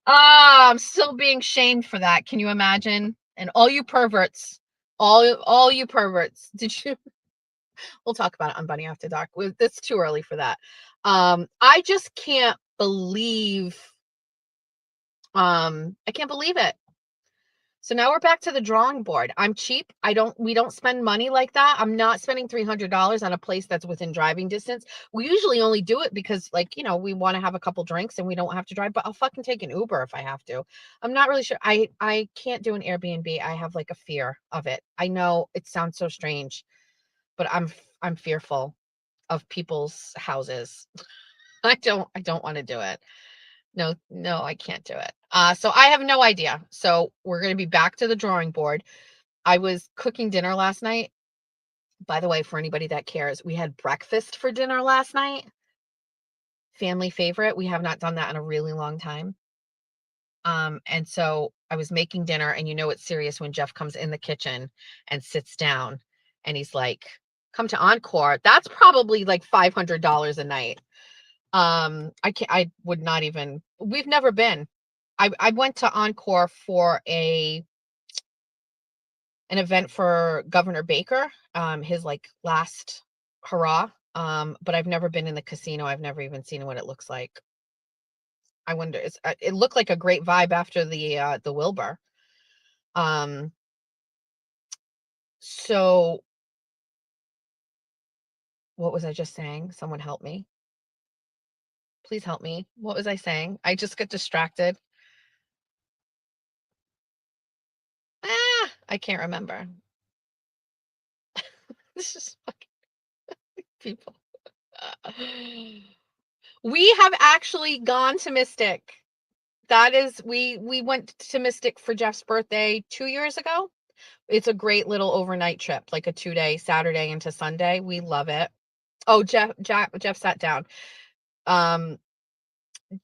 I'm still being shamed for that. Can you imagine? And all you perverts, all you perverts, we'll talk about it on Bunny After Dark. It's too early for that. I just can't believe, I can't believe it. So now we're back to the drawing board. I'm cheap. We don't spend money like that. I'm not spending $300 on a place that's within driving distance. We usually only do it because we want to have a couple drinks and we don't have to drive, but I'll fucking take an Uber if I have to. I'm not really sure. I can't do an Airbnb. I have like a fear of it. I know it sounds so strange, but I'm fearful of people's houses. I don't want to do it. No, I can't do it. So I have no idea. So we're going to be back to the drawing board. I was cooking dinner last night. By the way, for anybody that cares, we had breakfast for dinner last night. Family favorite. We have not done that in a really long time. And so I was making dinner, and it's serious when Jeff comes in the kitchen and sits down and he's like, come to Encore. That's probably like $500 a night. I would not even, we've never been. I went to Encore for an event for Governor Baker, his like last hurrah. But I've never been in the casino. I've never even seen what it looks like. I wonder, it looked like a great vibe after the Wilbur. So What was I just saying? Someone help me. Please help me. What was I saying? I just got distracted. I can't remember. This is fucking people. We have actually gone to Mystic. That is, we went to Mystic for Jeff's birthday 2 years ago. It's a great little overnight trip, like a 2-day, Saturday into Sunday. We love it. Oh, Jeff sat down.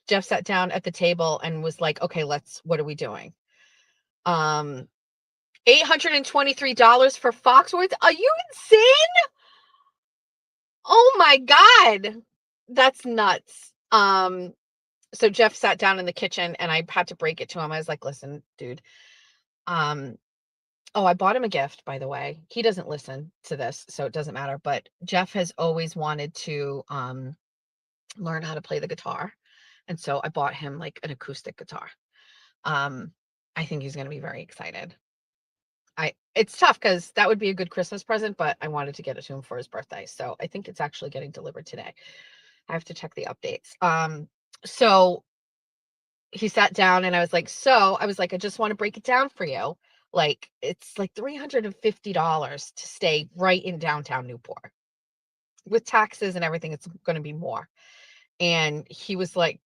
Jeff sat down at the table and was like, okay, what are we doing? $823 for Foxwoods. Are you insane? Oh my God. That's nuts. So Jeff sat down in the kitchen and I had to break it to him. I was like, listen, dude. Oh, I bought him a gift, by the way. He doesn't listen to this, so it doesn't matter. But Jeff has always wanted to learn how to play the guitar. And so I bought him like an acoustic guitar. I think he's going to be very excited. It's tough because that would be a good Christmas present, but I wanted to get it to him for his birthday. So I think it's actually getting delivered today. I have to check the updates. So he sat down and I was like, I just want to break it down for you. Like, it's like $350 to stay right in downtown Newport. With taxes and everything, it's going to be more. And he was like,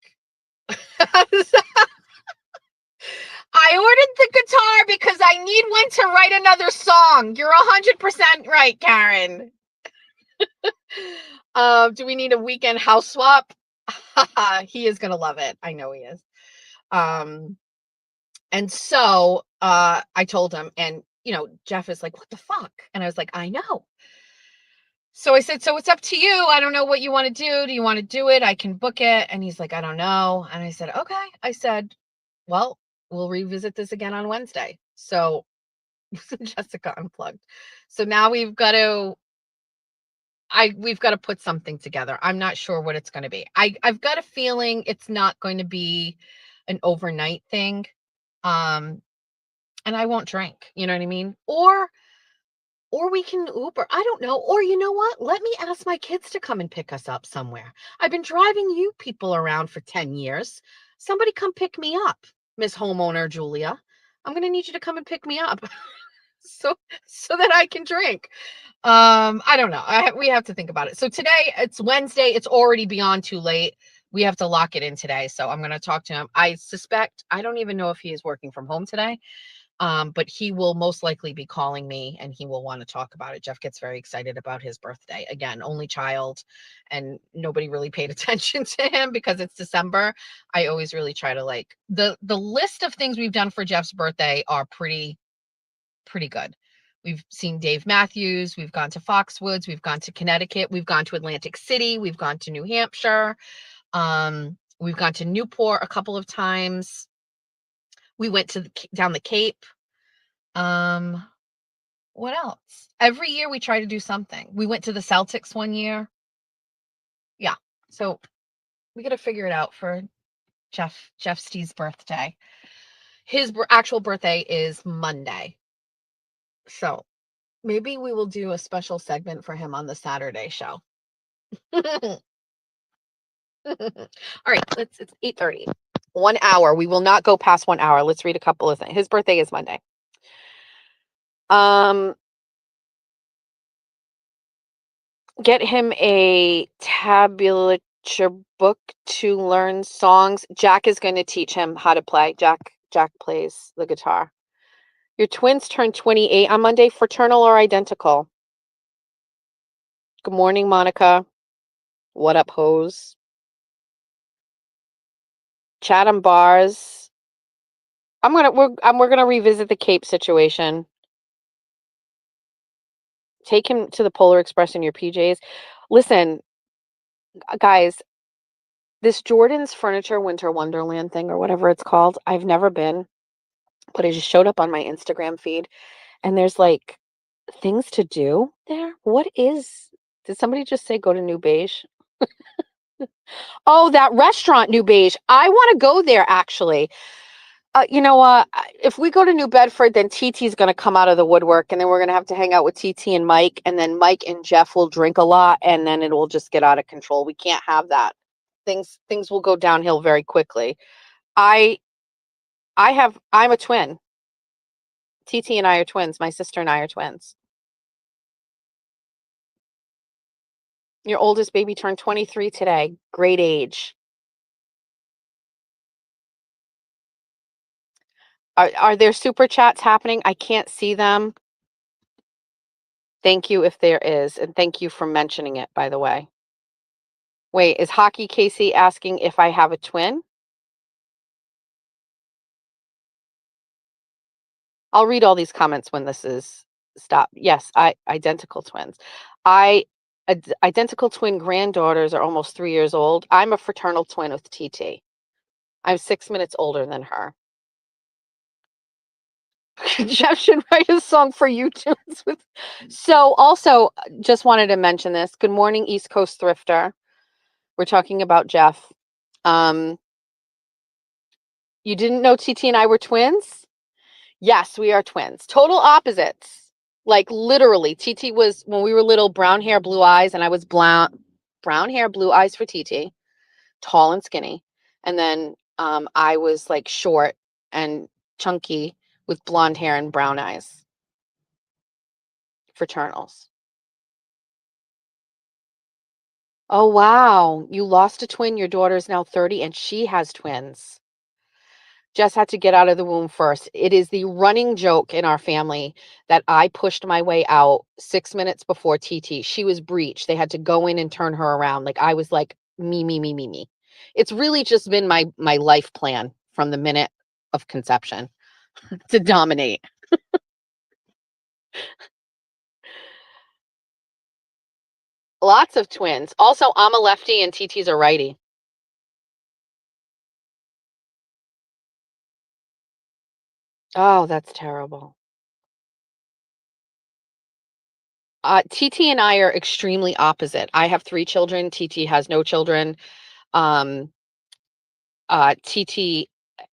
I ordered the guitar because I need one to write another song. You're 100% right, Karen. Do we need a weekend house swap? He is going to love it. I know he is. And so I told him, and Jeff is like, what the fuck? And I was like, I know. So I said, so it's up to you. I don't know what you want to do. Do you want to do it? I can book it. And he's like, I don't know. And I said, okay. I said, well, we'll revisit this again on Wednesday. So Jessica unplugged. So now we've got to put something together. I'm not sure what it's going to be. I've got a feeling it's not going to be an overnight thing. And I won't drink, you know what I mean? Or we can Uber. I don't know. Or you know what? Let me ask my kids to come and pick us up somewhere. I've been driving you people around for 10 years. Somebody come pick me up, Miss Homeowner Julia. I'm going to need you to come and pick me up so that I can drink. I don't know. We have to think about it. So today it's Wednesday. It's already beyond too late. We have to lock it in today. So I'm going to talk to him. I don't even know if he is working from home today. But he will most likely be calling me and he will want to talk about it. Jeff gets very excited about his birthday. Again, only child, and nobody really paid attention to him because it's December. I always really try to like the list of things we've done for Jeff's birthday are pretty good. We've seen Dave Matthews, we've gone to Foxwoods, we've gone to Connecticut, we've gone to Atlantic City, we've gone to New Hampshire. We've gone to Newport a couple of times. We went to down the Cape. What else? Every year we try to do something. We went to the Celtics one year. Yeah. So we got to figure it out for Jeff Steve's birthday. His actual birthday is Monday. So maybe we will do a special segment for him on the Saturday show. All right. It's 8:30. 1 hour. We will not go past 1 hour. Let's read a couple of things. His birthday is Monday. Get him a tablature book to learn songs. Jack is going to teach him how to play. Jack plays the guitar. Your twins turned 28 on Monday. Fraternal or identical? Good morning, Monica. What up, hoes? Chatham Bars. We're gonna revisit the Cape situation. Take him to the Polar Express in your PJs. Listen, guys, this Jordan's Furniture Winter Wonderland thing or whatever it's called, I've never been, but it just showed up on my Instagram feed, and there's like things to do there. Did somebody just say go to New Beige? Oh, that restaurant, New Beige. I want to go there actually. You know what? If we go to New Bedford, then TT's going to come out of the woodwork, and then we're going to have to hang out with TT and Mike, and then Mike and Jeff will drink a lot, and then it will just get out of control. We can't have that. Things will go downhill very quickly. I'm a twin. TT and I are twins. My sister and I are twins. Your oldest baby turned 23 today. Great age. Are there super chats happening? I can't see them. Thank you if there is, and thank you for mentioning it, by the way. Wait, is Hockey Casey asking if I have a twin? I'll read all these comments when this is stopped. Yes, identical twins. Identical twin granddaughters are almost 3 years old. I'm a fraternal twin with TT. I'm 6 minutes older than her. Jeff should write a song for you tunes with. So also just wanted to mention this. Good morning, East Coast Thrifter. We're talking about Jeff. You didn't know TT and I were twins? Yes, we are twins. Total opposites. Like literally, TT was, when we were little, brown hair, blue eyes, and I was brown hair, blue eyes for TT, tall and skinny. And then I was like short and chunky with blonde hair and brown eyes. Fraternals. Oh, wow. You lost a twin. Your daughter is now 30 and she has twins. Jess had to get out of the womb first. It is the running joke in our family that I pushed my way out 6 minutes before TT. She was breech. They had to go in and turn her around. Like I was like, me, me, me, me, me. It's really just been my life plan from the minute of conception to dominate. Lots of twins. Also, I'm a lefty and TT's a righty. Oh, that's terrible. TT and I are extremely opposite. I have 3 children. TT has no children. TT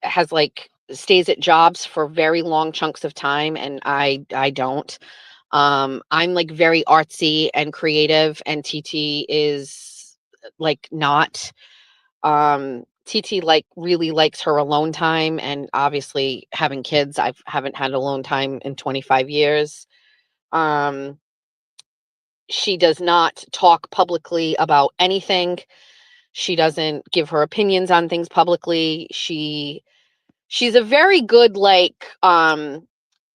has like stays at jobs for very long chunks of time, and I don't. I'm like very artsy and creative, and TT is like not. TT like really likes her alone time, and obviously having kids, I haven't had alone time in 25 years. Um, she does not talk publicly about anything. She doesn't give her opinions on things publicly. She's a very good like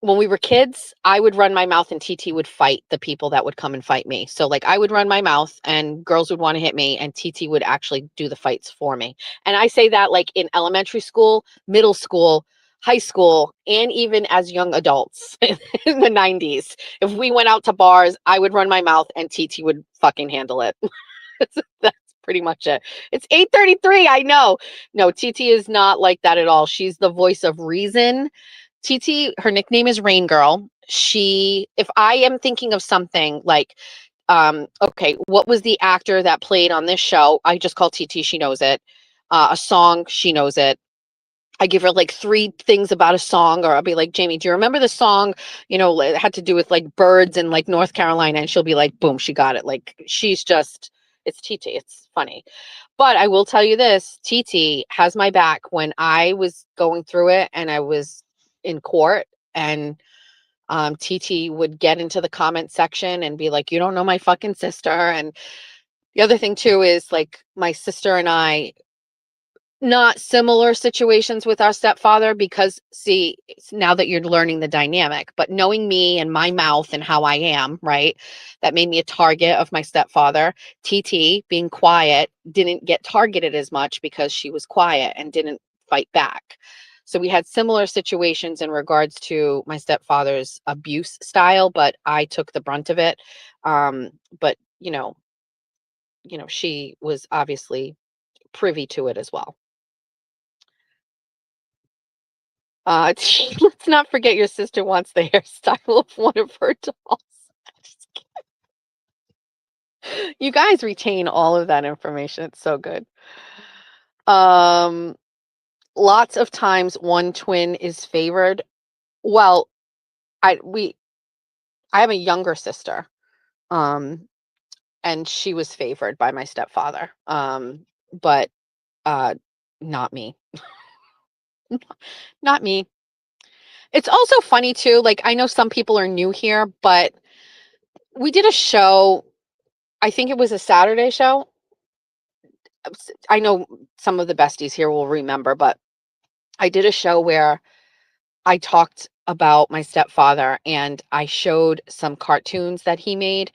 when we were kids, I would run my mouth and TT would fight the people that would come and fight me. So like I would run my mouth and girls would want to hit me and TT would actually do the fights for me. And I say that like in elementary school, middle school, high school, and even as young adults in the 90s. If we went out to bars, I would run my mouth and TT would fucking handle it. That's pretty much it. It's 8:33. I know. No, TT is not like that at all. She's the voice of reason. TT, her nickname is Rain Girl. If I am thinking of something like, okay, what was the actor that played on this show? I just call TT. She knows it. A song, she knows it. I give her like 3 things about a song, or I'll be like, Jamie, do you remember the song? It had to do with like birds in like North Carolina, and she'll be like, boom, she got it. Like she's just, it's TT. It's funny. But I will tell you this, TT has my back when I was going through it and I was in court, and TT would get into the comment section and be like, you don't know my fucking sister. And the other thing too is like my sister and I, not similar situations with our stepfather, because see, now that you're learning the dynamic, but knowing me and my mouth and how I am, right, that made me a target of my stepfather. TT being quiet didn't get targeted as much because she was quiet and didn't fight back. So we had similar situations in regards to my stepfather's abuse style, but I took the brunt of it. But she was obviously privy to it as well. Let's not forget your sister wants the hairstyle of one of her dolls. You guys retain all of that information. It's so good. lots of times one twin is favored. Well, I have a younger sister, and she was favored by my stepfather. But not me. Not me. It's also funny too, like I know some people are new here, but we did a show, I think it was a Saturday show. I know some of the besties here will remember, but I did a show where I talked about my stepfather and I showed some cartoons that he made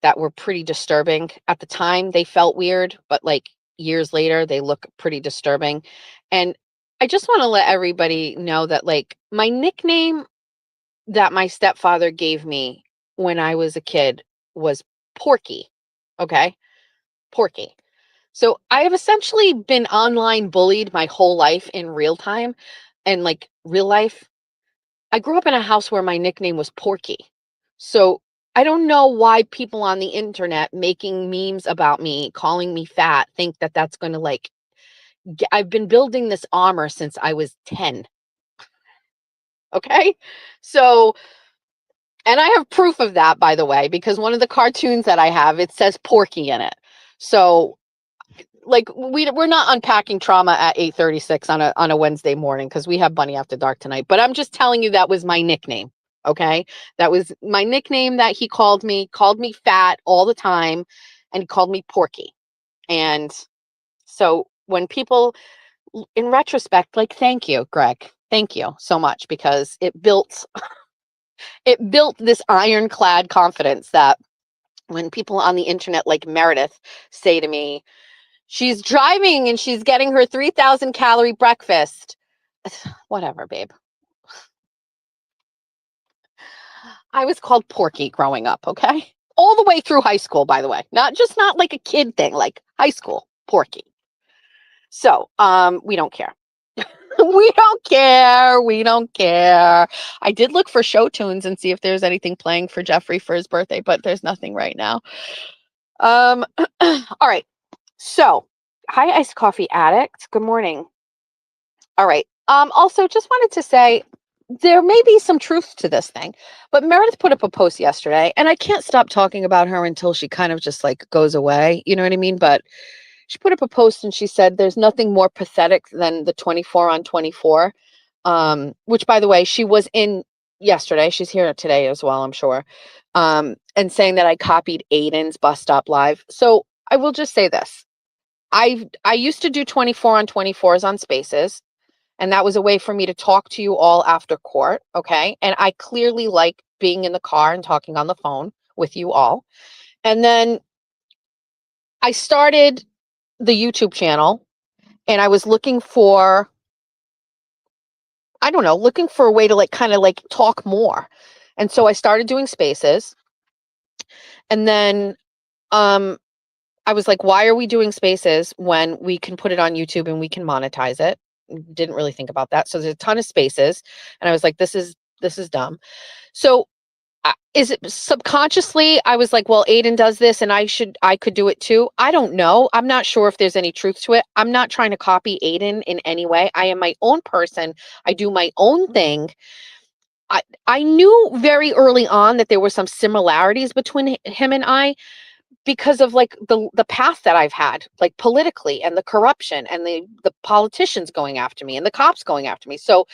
that were pretty disturbing. At the time, they felt weird, but like years later, they look pretty disturbing. And I just want to let everybody know that like my nickname that my stepfather gave me when I was a kid was Porky. Okay. Porky. So I have essentially been online bullied my whole life in real time and like real life. I grew up in a house where my nickname was Porky. So I don't know why people on the internet making memes about me, calling me fat, think that that's going to like, I've been building this armor since I was 10. Okay. So, and I have proof of that, by the way, because one of the cartoons that I have, it says Porky in it. So like we're not unpacking trauma at 8:36 on a Wednesday morning because we have Bunny After Dark tonight. But I'm just telling you that was my nickname. Okay. That was my nickname that he called me fat all the time, and he called me Porky. And so when people in retrospect, like, thank you, Greg. Thank you so much, because it built this ironclad confidence that when people on the internet like Meredith say to me, she's driving and she's getting her 3,000 calorie breakfast. Whatever, babe. I was called Porky growing up, okay? All the way through high school, by the way. Not like a kid thing, like high school, Porky. So, we don't care. We don't care. We don't care. I did look for show tunes and see if there's anything playing for Jeffrey for his birthday, but there's nothing right now. All right. So, hi, Iced Coffee Addict. Good morning. All right. Also, just wanted to say there may be some truth to this thing, but Meredith put up a post yesterday, and I can't stop talking about her until she kind of just like goes away. You know what I mean? But she put up a post and she said there's nothing more pathetic than the 24 on 24, which, by the way, she was in yesterday. She's here today as well, I'm sure. And saying that I copied Aiden's Bus Stop Live. So I will just say this. I used to do 24 on 24s on Spaces, and that was a way for me to talk to you all after court. Okay. And I clearly like being in the car and talking on the phone with you all. And then I started the YouTube channel, and I was looking for, I don't know, looking for a way to like kind of like talk more. And so I started doing Spaces. And then I was like, why are we doing Spaces when we can put it on YouTube and we can monetize it? Didn't really think about that. So there's a ton of Spaces, and I was like, this is dumb. So is it subconsciously I was like, well, Aiden does this and I could do it too. I don't know. I'm not sure if there's any truth to it. I'm not trying to copy Aiden in any way. I am my own person. I do my own thing. I knew very early on that there were some similarities between him and I, because of like the path that I've had, like politically, and the corruption, and the politicians going after me and the cops going after me. So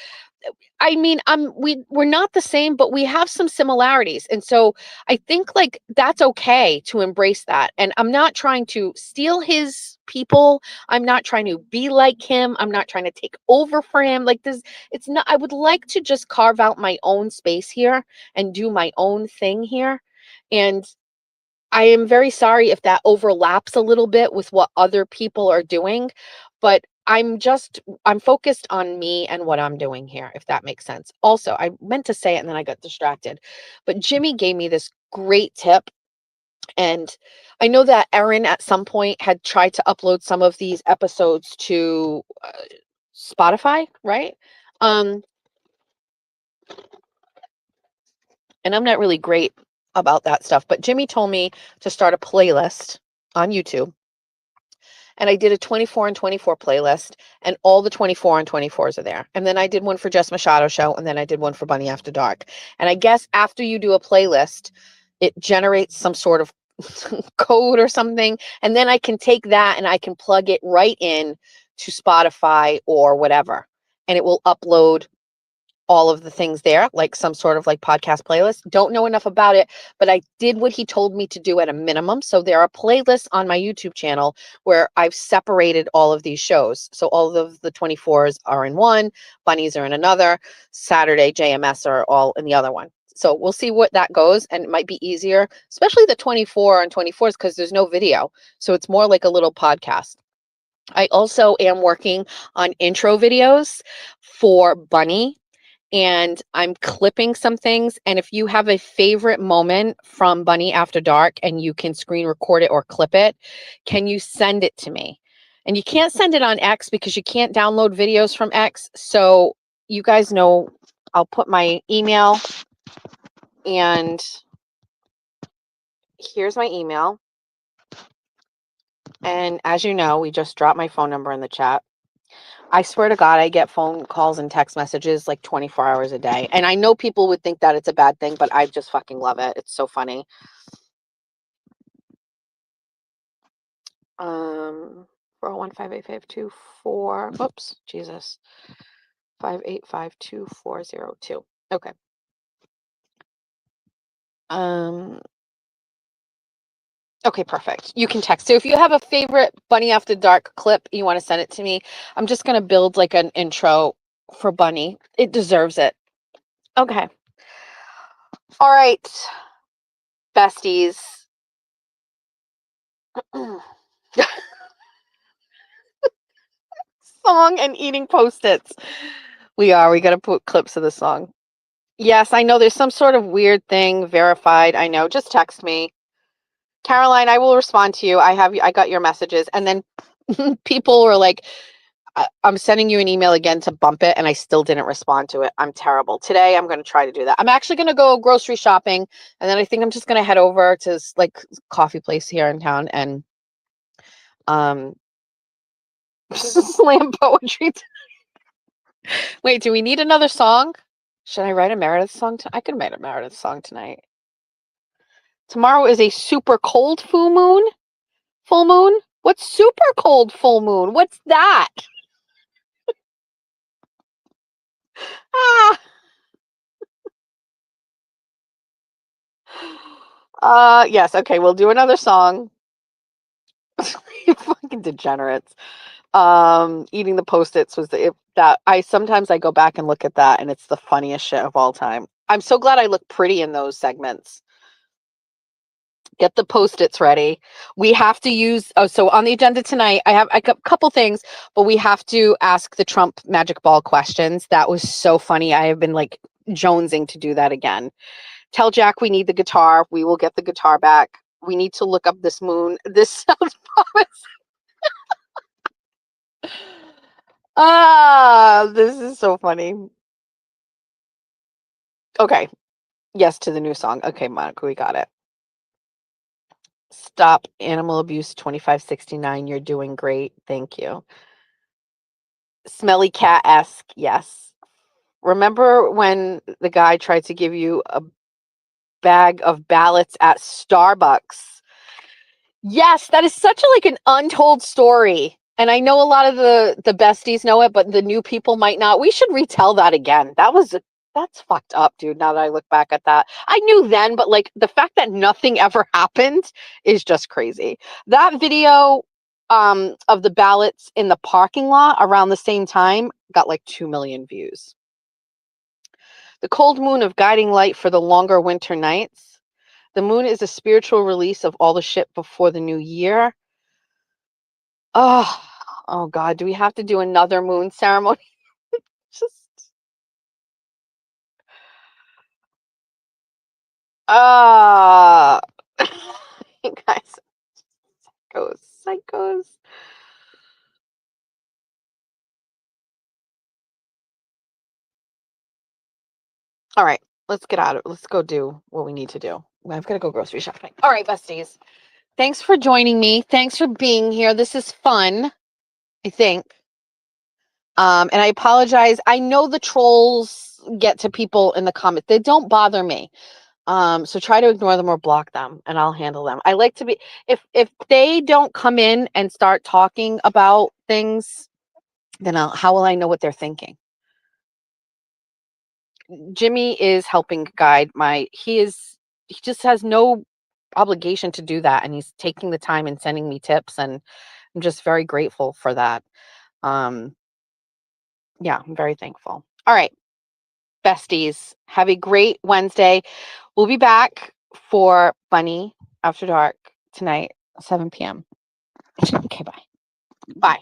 I mean, we're not the same, but we have some similarities. And so I think like that's okay to embrace that. And I'm not trying to steal his people. I'm not trying to be like him. I'm not trying to take over for him. Like this, it's not, I would like to just carve out my own space here and do my own thing here. And I am very sorry if that overlaps a little bit with what other people are doing, but I'm focused on me and what I'm doing here, if that makes sense. Also, I meant to say it and then I got distracted, but Jimmy gave me this great tip. And I know that Erin at some point had tried to upload some of these episodes to Spotify, right? And I'm not really great about that stuff, but Jimmy told me to start a playlist on YouTube. and I did a 24 and 24 playlist, and all the 24 and 24s are there. And then I did one for Jess Machado Show, and then I did one for Bunny After Dark. And I guess after you do a playlist, it generates some sort of code or something, and then I can take that and I can plug it right in to Spotify or whatever, and it will upload all of the things there, like some sort of like podcast playlist. Don't know enough about it, but I did what he told me to do at a minimum. So there are playlists on my YouTube channel where I've separated all of these shows. So all of the 24s are in one, Bunnies are in another, Saturday JMS are all in the other one. So we'll see what that goes, and it might be easier, especially the 24 and 24s, because there's no video. So it's more like a little podcast. I also am working on intro videos for Bunny, and I'm clipping some things. And if you have a favorite moment from Bunny After Dark and you can screen record it or clip it, can you send it to me? And you can't send it on X because you can't download videos from X. So you guys know, I'll put my email, and here's my email. And as you know, we just dropped my phone number in the chat. I swear to God, I get phone calls and text messages like 24 hours a day. And I know people would think that it's a bad thing, but I just fucking love it. It's so funny. 401-585-24. Oops, Jesus. 585-2402. Okay. Okay, perfect. You can text. So if you have a favorite Bunny After Dark clip, you want to send it to me. I'm just going to build like an intro for Bunny. It deserves it. Okay. All right, besties. Song and eating Post-its. We got to put clips of the song. Yes, I know there's some sort of weird thing verified. I know. Just text me. Caroline, I will respond to you. I got your messages. And then people were like, I'm sending you an email again to bump it, and I still didn't respond to it. I'm terrible. Today, I'm going to try to do that. I'm actually going to go grocery shopping, and then I think I'm just going to head over to like coffee place here in town and slam poetry. Wait, do we need another song? Should I write a Meredith song? I could write a Meredith song tonight. Tomorrow is a super cold full moon. Full moon? What's super cold full moon? What's that? Ah. Yes, okay, we'll do another song. You fucking degenerates. Eating the Post-its was sometimes I go back and look at that, and it's the funniest shit of all time. I'm so glad I look pretty in those segments. Get the Post-its ready. We have to use, so on the agenda tonight, I have a couple things, but we have to ask the Trump magic ball questions. That was so funny. I have been like jonesing to do that again. Tell Jack we need the guitar. We will get the guitar back. We need to look up this moon. This sounds promising. This is so funny. Okay. Yes to the new song. Okay, Monica, we got it. Stop Animal Abuse 2569. You're doing great. Thank you. Smelly cat-esque. Yes. Remember when the guy tried to give you a bag of ballots at Starbucks? Yes, that is such like an untold story. And I know a lot of the besties know it, but the new people might not. We should retell that again. That's fucked up, dude. Now that I look back at that, I knew then, but like the fact that nothing ever happened is just crazy. That video of the ballots in the parking lot around the same time got like 2 million views. The cold moon of guiding light for the longer winter nights. The moon is a spiritual release of all the shit before the new year. Oh God, do we have to do another moon ceremony? Just uh you guys, psychos. All right, let's get out of it. Let's go do what we need to do. I've got to go grocery shopping. All right, besties. Thanks for joining me. Thanks for being here. This is fun, I think. And I apologize. I know the trolls get to people in the comments. They don't bother me. So try to ignore them or block them and I'll handle them. I like to be, if they don't come in and start talking about things, then how will I know what they're thinking? Jimmy is helping guide he just has no obligation to do that. And he's taking the time and sending me tips. And I'm just very grateful for that. Yeah, I'm very thankful. All right, besties, have a great Wednesday. We'll be back for Bunny After Dark tonight, 7 p.m. Okay, bye. Bye.